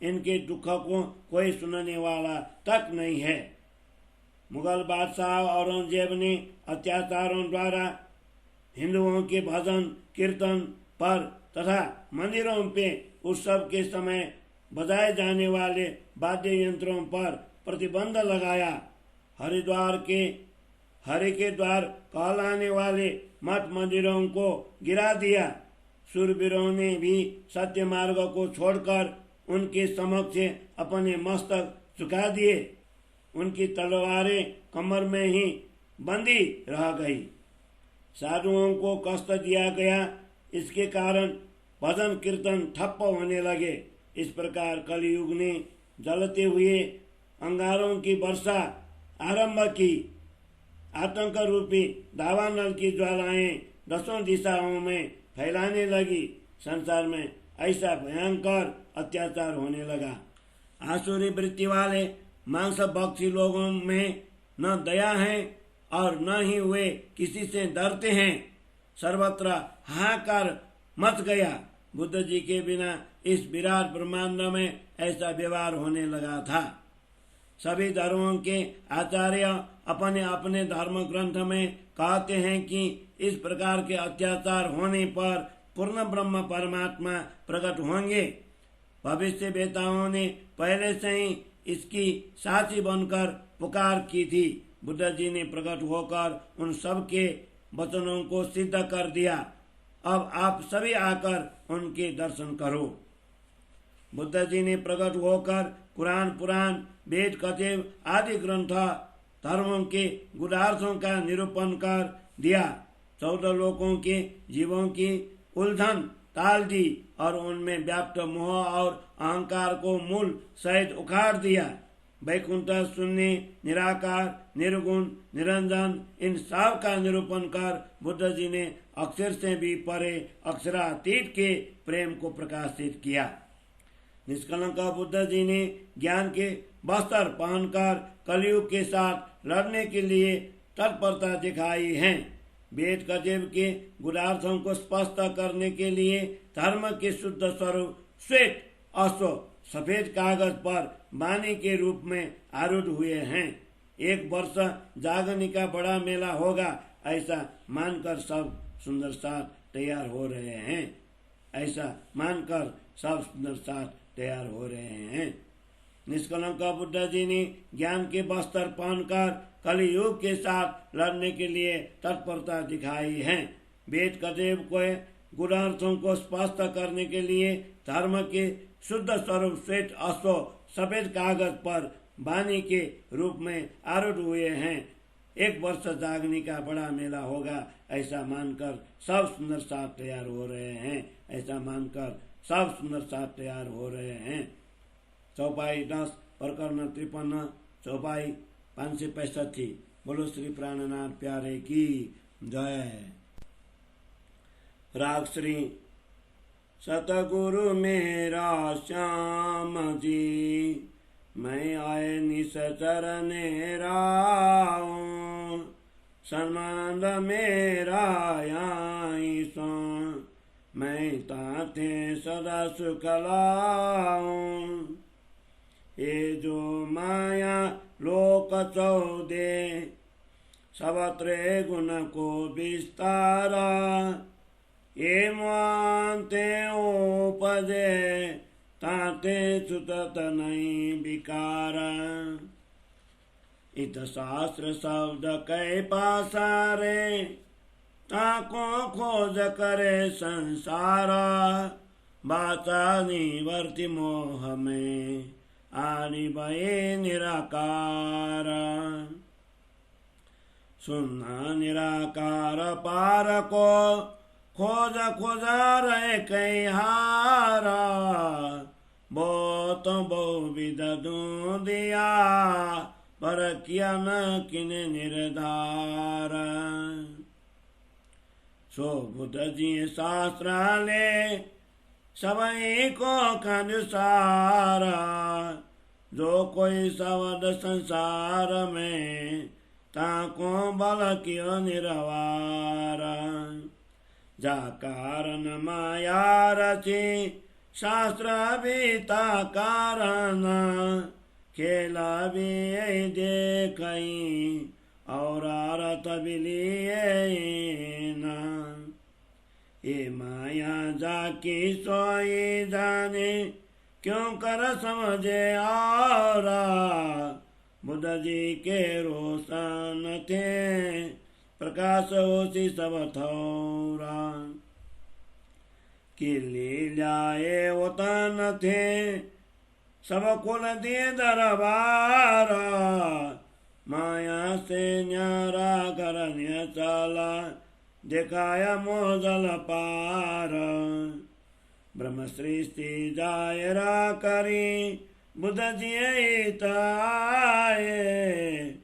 इनके दुख को कोई सुनने वाला तक नहीं है। मुगल बादशाह औरंगजेब ने अत्याचारों द्वारा हिंदुओं के भजन कीर्तन पर तथा मंदिरों पे उत्सव के समय बजाए जाने वाले वाद्य यंत्रों पर प्रतिबंध लगाया। हरिद्वार के हरि के द्वार कहलाने वाले मठ मंदिरों को गिरा दिया। शूरवीरों ने भी सत्य मार्ग को छोड़कर उनके समक्ष अपने मस्तक झुका दिए। उनकी तलवारें कमर में ही बंदी रह गई। साधुओं को कष्ट दिया गया, इसके कारण भजन कीर्तन ठप्प होने लगे। इस प्रकार कलयुग ने जलते हुए अंगारों की वर्षा आरंभ की। आतंक रूपी दावानल की ज्वालाएं दसों दिशाओं में फैलाने लगी। संसार में ऐसा भयंकर अत्याचार होने लगा। आसुरी वृत्ति वाले मांस भक्षी लोगों में न दया है और न ही वे किसी से डरते हैं। सर्वत्र हाहाकार मच गया। बुद्ध जी के बिना इस विराट ब्रह्मांड में ऐसा व्यवहार होने लगा था। सभी धर्मों के आचार्य अपने अपने धर्म ग्रंथ में कहते हैं कि इस प्रकार के अत्याचार होने पर पूर्ण ब्रह्म परमात्मा प्रकट होंगे। भविष्य वेताओं ने पहले से ही इसकी साक्षी बनकर पुकार की थी। बुद्ध जी ने प्रकट होकर उन सब के वचनों को सिद्ध कर दिया। अब आप सभी आकर उनके दर्शन करो। बुद्ध जी ने प्रकट होकर कुरान, पुराण, वेद, कथेव आदि ग्रंथ धर्मों के गुणार्थों का निरूपण कर दिया। 14 लोकों के जीवों की उलझन टाल दी और उनमें व्याप्त मोह और अहंकार को मूल सहित उखाड़ दिया। वैकुंठ, शून्य, निराकार, निर्गुण, निरंजन इन सब का निरूपण कर बुद्ध जी ने अक्षर से भी परे अक्षरातीत के प्रेम को प्रकाशित किया। निष्कलंक बुद्ध जी ने ज्ञान के वस्त्र पहनकर कलयुग के साथ लड़ने के लिए तत्परता दिखाई है। वेद कथेव के गुणार्थों को स्पष्ट करने के लिए धर्म के शुद्ध स्वरूप श्वेत अश्व सफेद कागज पर वाणी के रूप में आरूढ़ हुए हैं। 1 वर्ष जागने का बड़ा मेला होगा, ऐसा मानकर सब सुंदर साथ तैयार हो रहे हैं। ऐसा मानकर सब सुंदर साथ तैयार हो रहे हैं। निष्कलंक बुद्ध जी ने ज्ञान के वस्त्र पहनकर कलयुग के साथ लड़ने के लिए तत्परता दिखाई है। वेद कथेव के गुणार्थों को स्पष्ट करने के लिए धर्म के शुद्ध स्वरूप श्वेत अश्व सफेद कागज पर वाणी के रूप में आरूढ़ हुए हैं। 1 वर्ष जागने का बड़ा मेला होगा, ऐसा मानकर सब सुंदर साथ तैयार हो रहे हैं। ऐसा मानकर सब सुंदर साथ तैयार हो रहे हैं। चौपाई 10 प्रकरण 53 चौपाई 565। बोलो श्री प्राणनाथ प्यारे की जय। राग श्री सतगुरु मेरा श्याम जी, मैं आए निश्चरण राव, सन्मानंद मेरा आई सो, मैं ताते सदा सुख लाऊं। ये जो माया लोक 14 सबत्रे गुण को विस्तारा, ये मानते उपजे ताते सुतत नहीं विकारा। इत शास्त्र शब्द कै पासारे, ताको खोज करे संसारा, बाचा निवर्ति मोह में आनि भये निराकार। सुनना निराकार पार को खोज खोजा रहे कई हारा, बो तो बहुविध दूं दिया, पर किया न किन निर्धार। सो बुद्ध जी शास्त्राले सबई को कंसारा, जो कोई शब्द संसार में ताको बल कियो निर्वारा। जा कारण माया रची शास्त्र भी ता कारण, खेला भी देखई और आरत भी लिए न। ये माया जाकी सोई जाने, क्यों कर समझे आरा, बुद्ध जी के रोशन थे, प्रकाश होसी सब थौरा। कि लीलाए वतन थे, सब कुल दिए दरबार। माया से न्यारा करन्य चला, दिखाया मोजल पार। ब्रह्म सृष्टि जायरा करी, बुद्ध जी ताए।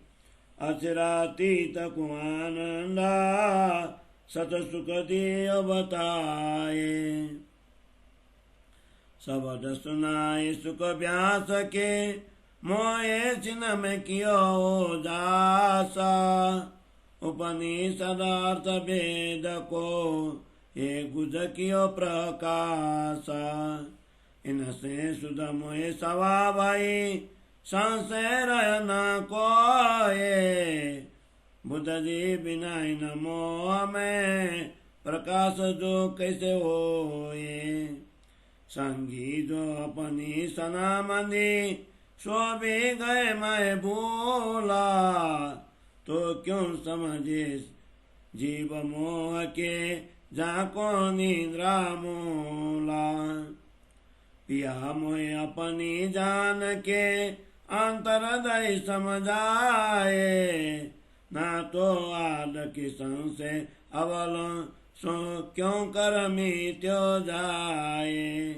अचिरातीत को आनंदा, सत सुख दियो बताए। शब्द सुनाए सुख व्यास के, मोए चिन्ह में कियो दासा। उपनिषद अर्थ वेद को, हे गुज कियो प्रकाशा। इनसे सुध मोए सवा भाई, संशय रह न कोए। बुद्ध जी बिना इन मोह में, प्रकाश जो कैसे होए। संगी जो अपनी सनामंदी, सो भी गए मैं भूला। तो क्यों समझे जीव मोह के, जाको निद्रा मूला। पिया मोहे अपनी जान के, अंतरदय समझाए। ना तो आद की संशय अवल, सो क्यों कर मित्यो जाए।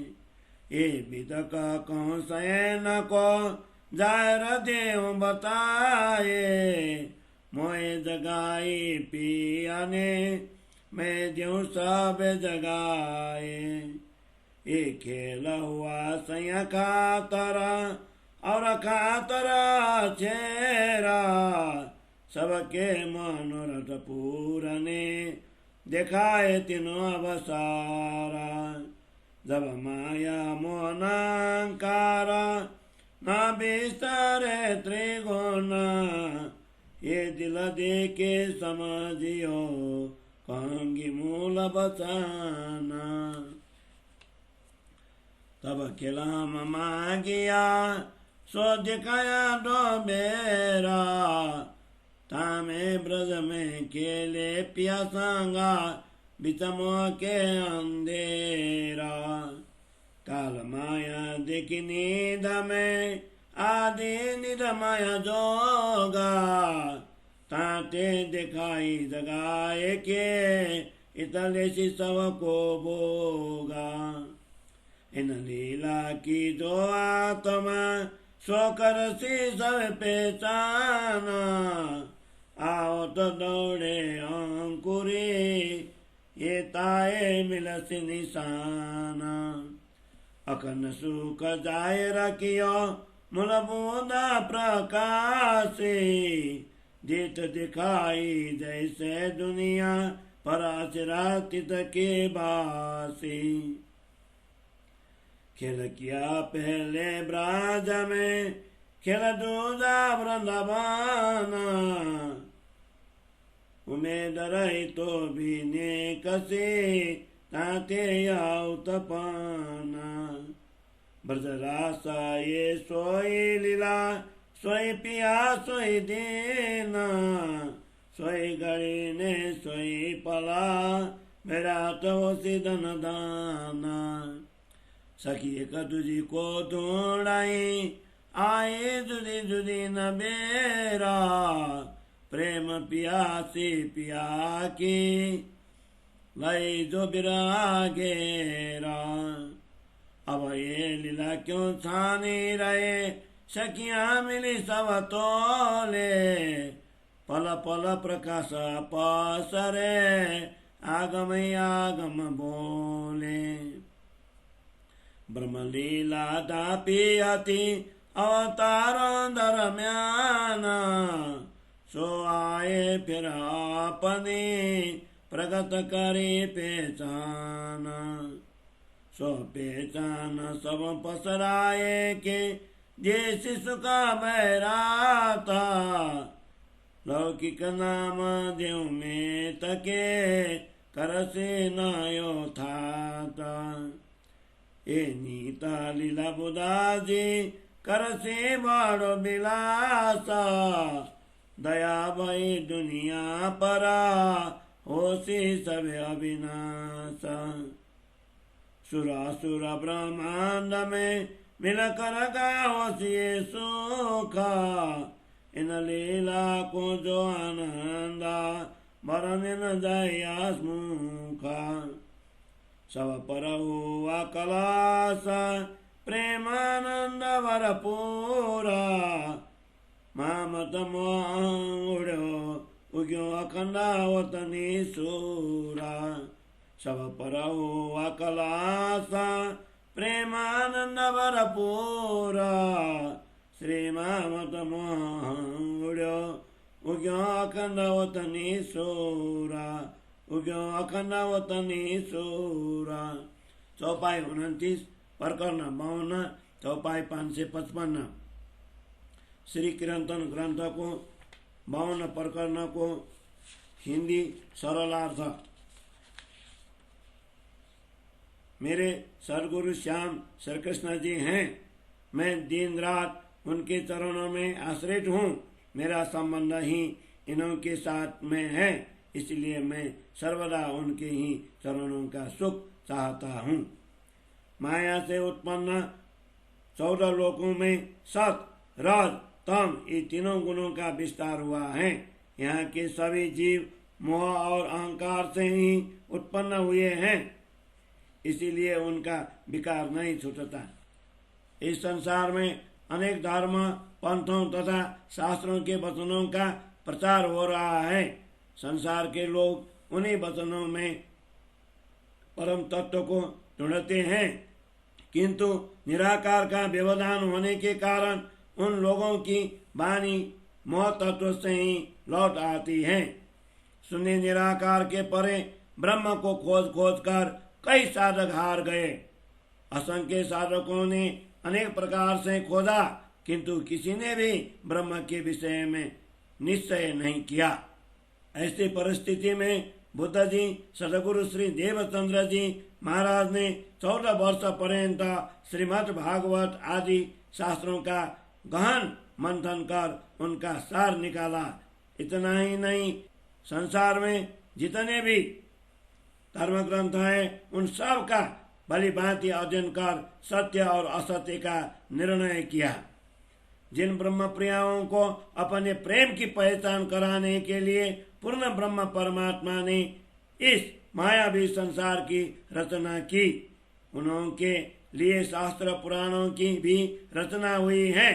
ये विदक कौन सैन को, जायर देव बताए। मोए जगाई पिया ने, मैं ज्यों सब जगाए। ये खेल हुआ सैया खातर, और खातर चेरा। सबके मनोरथ पूरने, दिखाए तीनों अवसारा। जब माया मोहनाकारा, ना बिस्तारे त्रिगुण। ये दिल दे के समझियो, कहूंगी मूल बचाना। तब खिलाम मांगिया, सो दिखाया दो बेरा। तामे ब्रज में केले प्यासांगा, बिचमो के अंधेरा। काल माया देखी नींद में, आदि निध माया जोगा। ताते दिखाई जगाए के, इतने सी सब को बोगा। इन लीला की जो आत्मा, सो कर सी सब पहचाना। आओ तो दौड़े अंकुरी, ये ताए मिलस निशाना। अखन सुख जाय रखियो, मूल बूंदा प्रकाशी। जित दिखाई जैसे दुनिया, पर अचिरातीत के बासी। खेल किया पहले ब्राज में, खेल दूजा वृंदावाना। उम्मीद रही तो भी ने कसे, ताते आओ तपाना। ब्रजरासा ये सोई लीला, सोई पिया सोई देना। सोई गड़ी ने सोई पला, मेरा तो सिदन दाना। सखी एक तुझी को ढूंढाई, आए जुदी जुदी न बेरा। प्रेम पियासी पिया की, लाई जो बिरागेरा। अब ये लीला क्यों छानी रहे, सखियां मिली सब तोले। पल पल प्रकाश पसरे, आगम आगम बोले। ब्रह्म लीला दापी अति, अवतार दरम्याना। सो आए फिर आपने, प्रगट करे पहचाना। सो पहचान सब पसराए के, जे शिशु का बैराता। लौकिक नाम देव में तके, कर से नायो थाता। ए नीता लीला बुदाजी, करसी बड़ो बिलासा, दया भई दुनिया परा, होसी सब अविनाश। सुरासुर ब्रह्मांड में मिलकर गाओसी सुखा, इन लीला को जो आनंदा, वर्णन दया मुखा। सब पर हुआ कलासा, प्रेमानंद भरपूरा, मामत मोड़ो उग्यो अखंडावतनी सूरा। सब पर हुआ कलासा, प्रेमानंद भरपूरा, श्री मामत मोड़ो उग्यो अखंडावतनी सूरा, उग्यो अखंडावतनी सूरा। चौपाई 29, प्रकरण 52, चौपाई 555। श्री कीर्तन ग्रंथ को 52 प्रकरण को हिंदी सरलार्थ। मेरे सदगुरु श्याम श्री कृष्ण जी हैं। मैं दिन रात उनके चरणों में आश्रित हूँ। मेरा संबंध ही इन्हों के साथ में है, इसलिए मैं सर्वदा उनके ही चरणों का सुख चाहता हूँ। माया से उत्पन्न 14 लोकों में सत, रज, तम ये तीनों गुणों का विस्तार हुआ है। यहाँ के सभी जीव मोह और अहंकार से ही उत्पन्न हुए हैं, इसीलिए उनका विकार नहीं छूटता। इस संसार में अनेक धर्म, पंथों तथा शास्त्रों के वचनों का प्रचार हो रहा है। संसार के लोग उन्हीं वचनों में परम तत्व को ढूंढते हैं, किंतु निराकार का व्यवधान होने के कारण उन लोगों की वाणी मोह तत्व से ही लौट आती है। शून्य निराकार के परे ब्रह्म को खोज खोज कर कई साधक हार गए। असंख्य साधकों ने अनेक प्रकार से खोजा, किंतु किसी ने भी ब्रह्म के विषय में निश्चय नहीं किया। ऐसी परिस्थिति में बुद्ध जी सदगुरु श्री देवचंद्र जी महाराज ने 14 वर्ष पर्यंत श्रीमद् भागवत आदि शास्त्रों का गहन मंथन कर उनका सार निकाला। इतना ही नहीं, संसार में जितने भी धर्म ग्रंथ हैं उन सब का भली भांति अध्ययन कर सत्य और असत्य का निर्णय किया। जिन ब्रह्म प्रियाओं को अपने प्रेम की पहचान कराने के लिए पूर्ण ब्रह्म परमात्मा ने इस मायावी संसार की रचना की, उनके लिए शास्त्र पुराणों की भी रचना हुई है।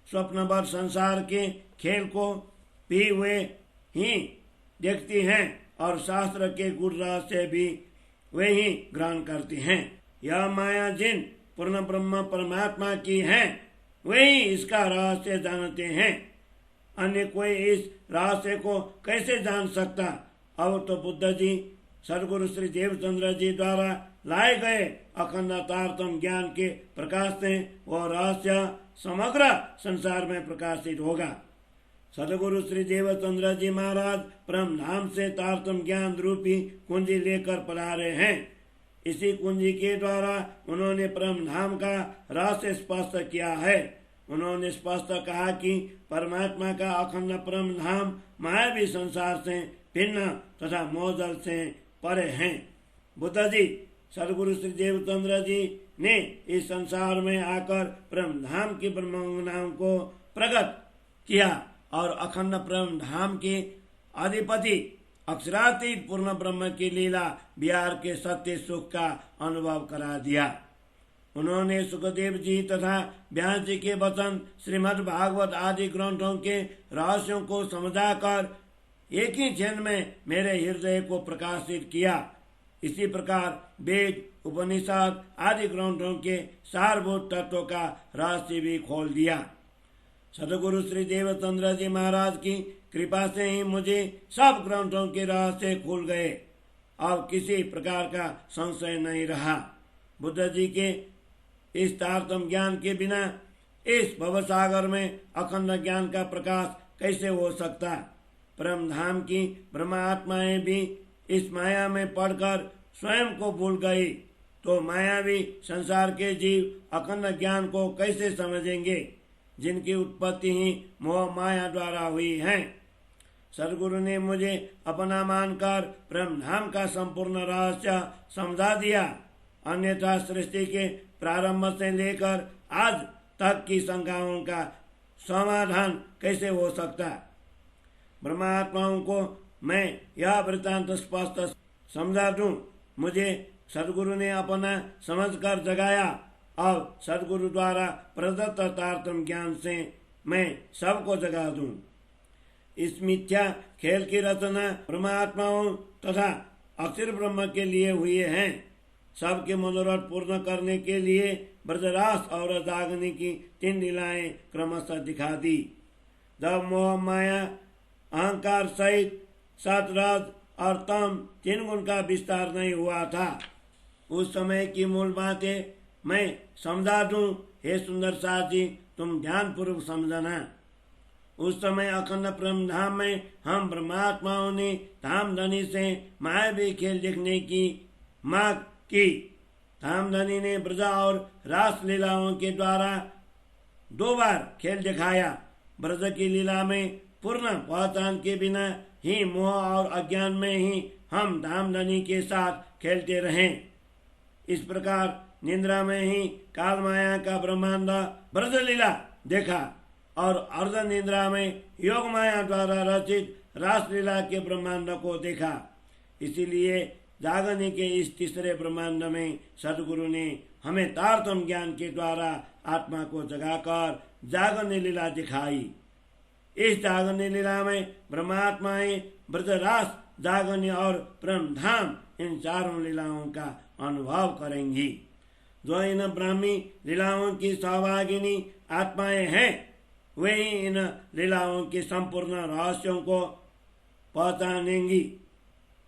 स्वप्नवत संसार के खेल को भी वे ही देखती हैं और शास्त्र के गुण रहस्य भी वे ही ग्रहण करती हैं। यह माया जिन पूर्ण ब्रह्म परमात्मा की है, वही इसका रहस्य जानते हैं। अन्य कोई इस रहस्य को कैसे जान सकता। अब तो बुद्ध जी सदगुरु श्री देवचंद्र जी द्वारा लाए गए अखंड तारतम ज्ञान के प्रकाश से वह रहस्य समग्र संसार में प्रकाशित होगा। सदगुरु श्री देवचंद्र जी महाराज परम धाम से तारतम ज्ञान रूपी कुंजी लेकर पधारे हैं। इसी कुंजी के द्वारा उन्होंने परम धाम का रहस्य स्पष्ट किया है। उन्होंने स्पष्ट कहा कि परमात्मा का अखंड परम धाम मायावी संसार से भिन्न तथा मोहजल से परे हैं। बुद्ध जी सदगुरु श्री देवचंद्र जी ने इस संसार में आकर परम धाम की ब्रह्मांगनाओं को प्रकट किया और अखंड परम धाम के अधिपति अक्षरातीत पूर्ण ब्रह्म की लीला बिहार के सत्य सुख का अनुभव करा दिया। उन्होंने सुखदेव जी तथा व्यास जी के वचन श्रीमद् भागवत आदि ग्रंथों के रहस्यों को समझाकर एक ही क्षण में मेरे हृदय को प्रकाशित किया। इसी प्रकार वेद, उपनिषद आदि ग्रंथों के सारभूत तत्वों का रहस्य भी खोल दिया। सदगुरु श्री देवचंद्र जी महाराज की कृपा से ही मुझे सब ग्रंथों के रहस्य खुल गए। अब किसी प्रकार का संशय नहीं रहा। बुद्ध जी के इस तारतम ज्ञान के बिना इस भवसागर में अखंड ज्ञान का प्रकाश कैसे हो सकता। परम धाम की ब्रह्मात्माएं भी इस माया में पड़कर स्वयं को भूल गई, तो मायावी संसार के जीव अखंड ज्ञान को कैसे समझेंगे, जिनकी उत्पत्ति ही मोह माया द्वारा हुई है। सदगुरु ने मुझे अपना मानकर ब्रह्म धाम का संपूर्ण रहस्य समझा दिया, अन्यथा सृष्टि के प्रारंभ से लेकर आज तक की शंकाओं का समाधान कैसे हो सकता। ब्रह्मात्माओं को मैं यह वृत्तांत स्पष्ट समझा दूं। मुझे सदगुरु ने अपना समझकर जगाया और सदगुरु द्वारा प्रदत्त तारतम्य ज्ञान से मैं सबको जगा दूं। इस मिथ्या खेल की रचना ब्रह्मात्माओं तथा अक्षर ब्रह्म के लिए हुए हैं। सबके मनोरथ पूर्ण करने के लिए ब्रजरास और जागने की 3 लीलाएं क्रमशः दिखा दी। जब मोह माया अहंकार सहित सतरज और तम 3 गुण का विस्तार नहीं हुआ था, उस समय की मूल बातें मैं समझा दूं। हे सुंदर साथी, तुम ध्यान पूर्वक समझना। उस समय अखंड ब्रह्म धाम में हम ब्रह्मात्माओं ने धामधनी से मायावी खेल देखने की मांग की। धामधनी ने ब्रजा और रास लीलाओं के द्वारा 2 बार खेल दिखाया। ब्रज की लीला में पूर्ण पहचान के बिना ही मोह और अज्ञान में ही हम धामधनी के साथ खेलते रहे। इस प्रकार निद्रा में ही काल माया का ब्रह्मांड ब्रज लीला देखा और अर्ध निद्रा में योग माया द्वारा रचित रास लीला के ब्रह्मांड को देखा। इसीलिए जागने के इस तीसरे ब्रह्मांड में सदगुरु ने हमें तारतम्य ज्ञान के द्वारा आत्मा को जगाकर जागने लीला दिखाई। इस जागने लीला में ब्रह्मात्माएं ब्रजरास, जागने और ब्रह्म धाम इन 4 लीलाओं का अनुभव करेंगी। जो इन ब्राह्मी लीलाओं की सहभागिनी आत्माएं हैं, वे ही इन लीलाओं के संपूर्ण रहस्यों को पहचानेंगी।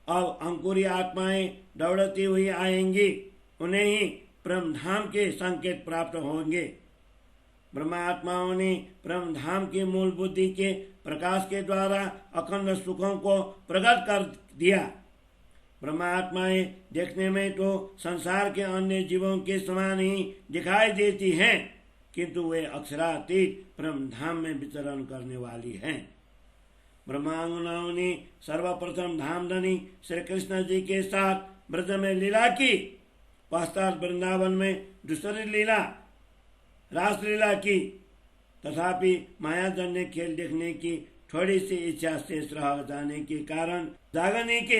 अब अंकुरी आत्माएं दौड़ती हुई आएंगी, उन्हें ही ब्रह्म धाम के संकेत प्राप्त होंगे। ब्रह्मात्माओं ने ब्रह्म धाम की मूल बुद्धि के प्रकाश के द्वारा अखंड सुखों को प्रकट कर दिया। ब्रह्मात्माएं देखने में तो संसार के अन्य जीवों के समान ही दिखाई देती हैं, किंतु वे अक्षरातीत ब्रह्म धाम में विचरण करने वाली हैं। ब्रह्मांगनाओं ने सर्वप्रथम धामधनी श्री कृष्ण जी के साथ ब्रज में लीला की, पश्चात वृंदावन में दूसरी लीला रास लीला की। तथापि मायाजन्य खेल देखने की थोड़ी सी इच्छा शेष रह जाने के कारण जागने के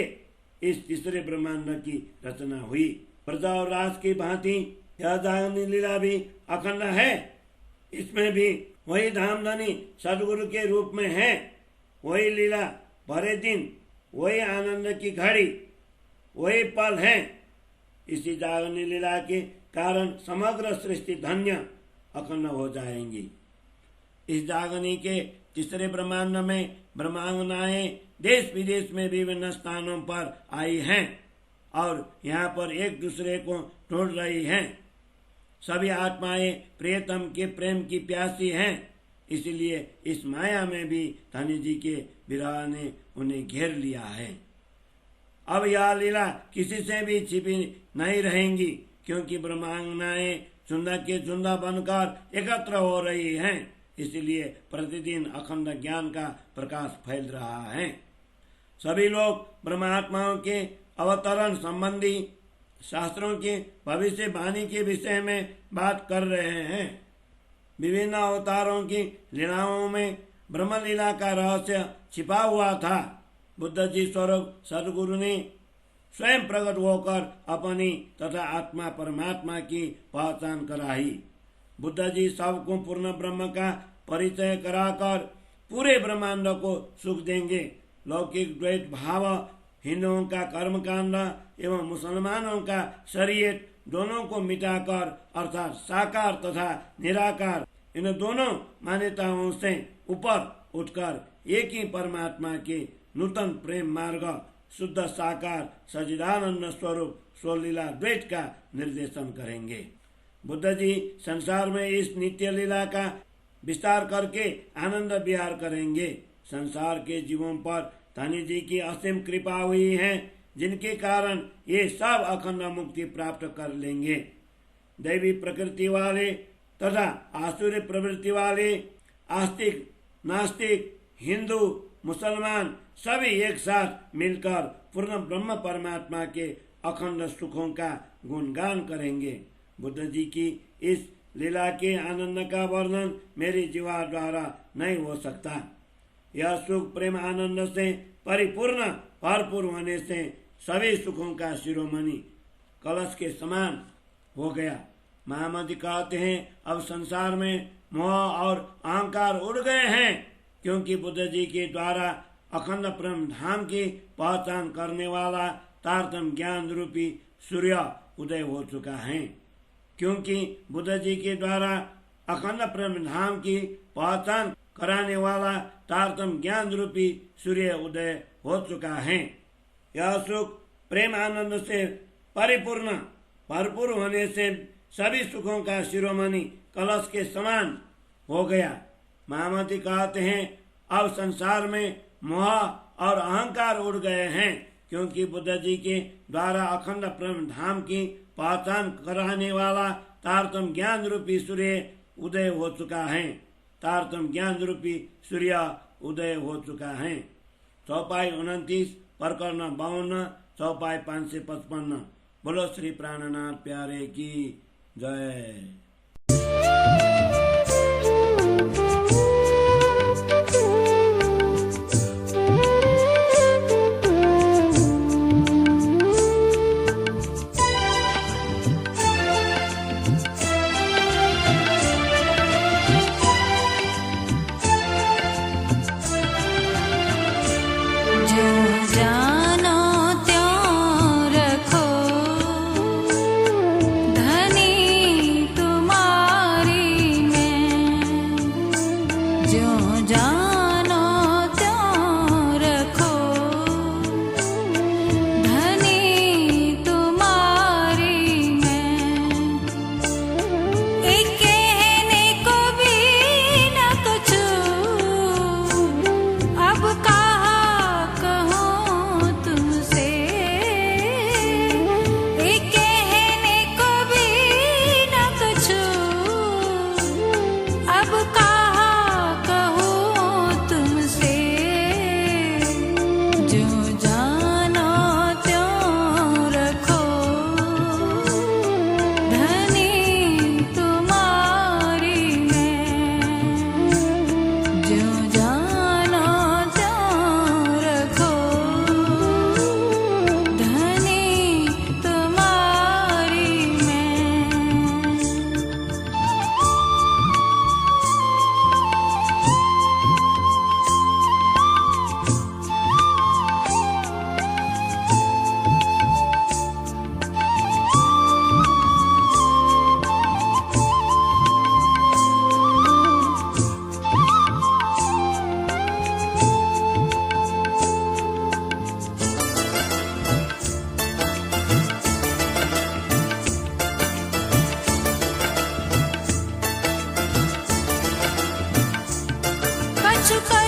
इस तीसरे ब्रह्मांड की रचना हुई। प्रजा और रास की भांति यह जागनी लीला भी अखंड है। इसमें भी वही धामधनी सदगुरु के रूप में है, वही लीला भरे दिन, वही आनंद की घड़ी, वही पल है। इसी जागनी लीला के कारण समग्र सृष्टि धन्य अखंड हो जाएंगी। इस जागनी के तीसरे ब्रह्मांड में ब्रह्मांगनाएं देश विदेश में विभिन्न स्थानों पर आई हैं और यहाँ पर एक दूसरे को ढूंढ रही हैं। सभी आत्माएं प्रियतम के प्रेम की प्यासी हैं, इसलिए इस माया में भी धनी जी के विरह ने उन्हें घेर लिया है। अब यह लीला किसी से भी छिपी नहीं रहेंगी, क्योंकि ब्रह्मांगनाएं चुंदा के चुंदा बनकर एकत्र हो रही हैं। इसलिए प्रतिदिन अखंड ज्ञान का प्रकाश फैल रहा है। सभी लोग ब्रह्मात्माओं के अवतरण संबंधी शास्त्रों की भविष्यवाणी के विषय में बात कर रहे हैं। विभिन्न अवतारों की लीलाओं में ब्रह्म लीला का रहस्य छिपा हुआ था। बुद्ध जी स्वरूप सदगुरु ने स्वयं प्रकट होकर अपनी तथा आत्मा परमात्मा की पहचान कराई। बुद्ध जी सबको पूर्ण ब्रह्म का परिचय कराकर पूरे ब्रह्मांड को सुख देंगे। लौकिक द्वैत भाव, हिंदुओं का कर्मकांड एवं मुसलमानों का शरीयत दोनों को मिटाकर अर्थात साकार तथा निराकार इन दोनों मान्यताओं से ऊपर उठकर एक ही परमात्मा के नूतन प्रेम मार्ग शुद्ध साकार सच्चिदानंद स्वरूप स्वलीला द्वैत का निर्देशन करेंगे। बुद्ध जी संसार में इस नित्य लीला का विस्तार करके आनंद विहार करेंगे। संसार के जीवों पर धनी जी की असीम कृपा हुई है, जिनके कारण ये सब अखंड मुक्ति प्राप्त कर लेंगे। दैवी प्रकृति वाले तथा आसुरी प्रवृत्ति वाले, आस्तिक, नास्तिक, हिंदू, मुसलमान सभी एक साथ मिलकर पूर्ण ब्रह्म परमात्मा के अखंड सुखों का गुणगान करेंगे। बुद्ध जी की इस लीला के आनंद का वर्णन मेरी जीवा द्वारा नहीं हो सकता। यह सुख प्रेम आनंद से परिपूर्ण भरपूर होने से सभी सुखों का शिरोमणि कलश के समान हो गया। महामती कहते हैं, अब संसार में मोह और अहंकार उड़ गए हैं, क्योंकि बुद्ध जी के द्वारा अखंड ब्रह्म धाम की पहचान करने वाला तारतम्य ज्ञान रूपी सूर्य उदय हो चुका है। क्योंकि बुद्ध जी के द्वारा अखंड ब्रह्म धाम की पहचान कराने वाला तारतम्य ज्ञान रूपी सूर्य उदय हो चुका है। यह सुख प्रेम आनंद से परिपूर्ण भरपूर होने से सभी सुखों का शिरोमणि कलश के समान हो गया। महामती कहते हैं, अब संसार में मोह और अहंकार उड़ गए हैं, क्योंकि बुद्ध जी के द्वारा अखंड ब्रह्म धाम की पहचान कराने वाला तारतम्य ज्ञान रूपी सूर्य उदय हो चुका है। तारतम्य ज्ञान रूपी सूर्य उदय हो चुका है। चौपाई 29 प्रकरण 52 चौपाई 555। बोलो श्री प्राणनाथ प्यारे की जय। चुका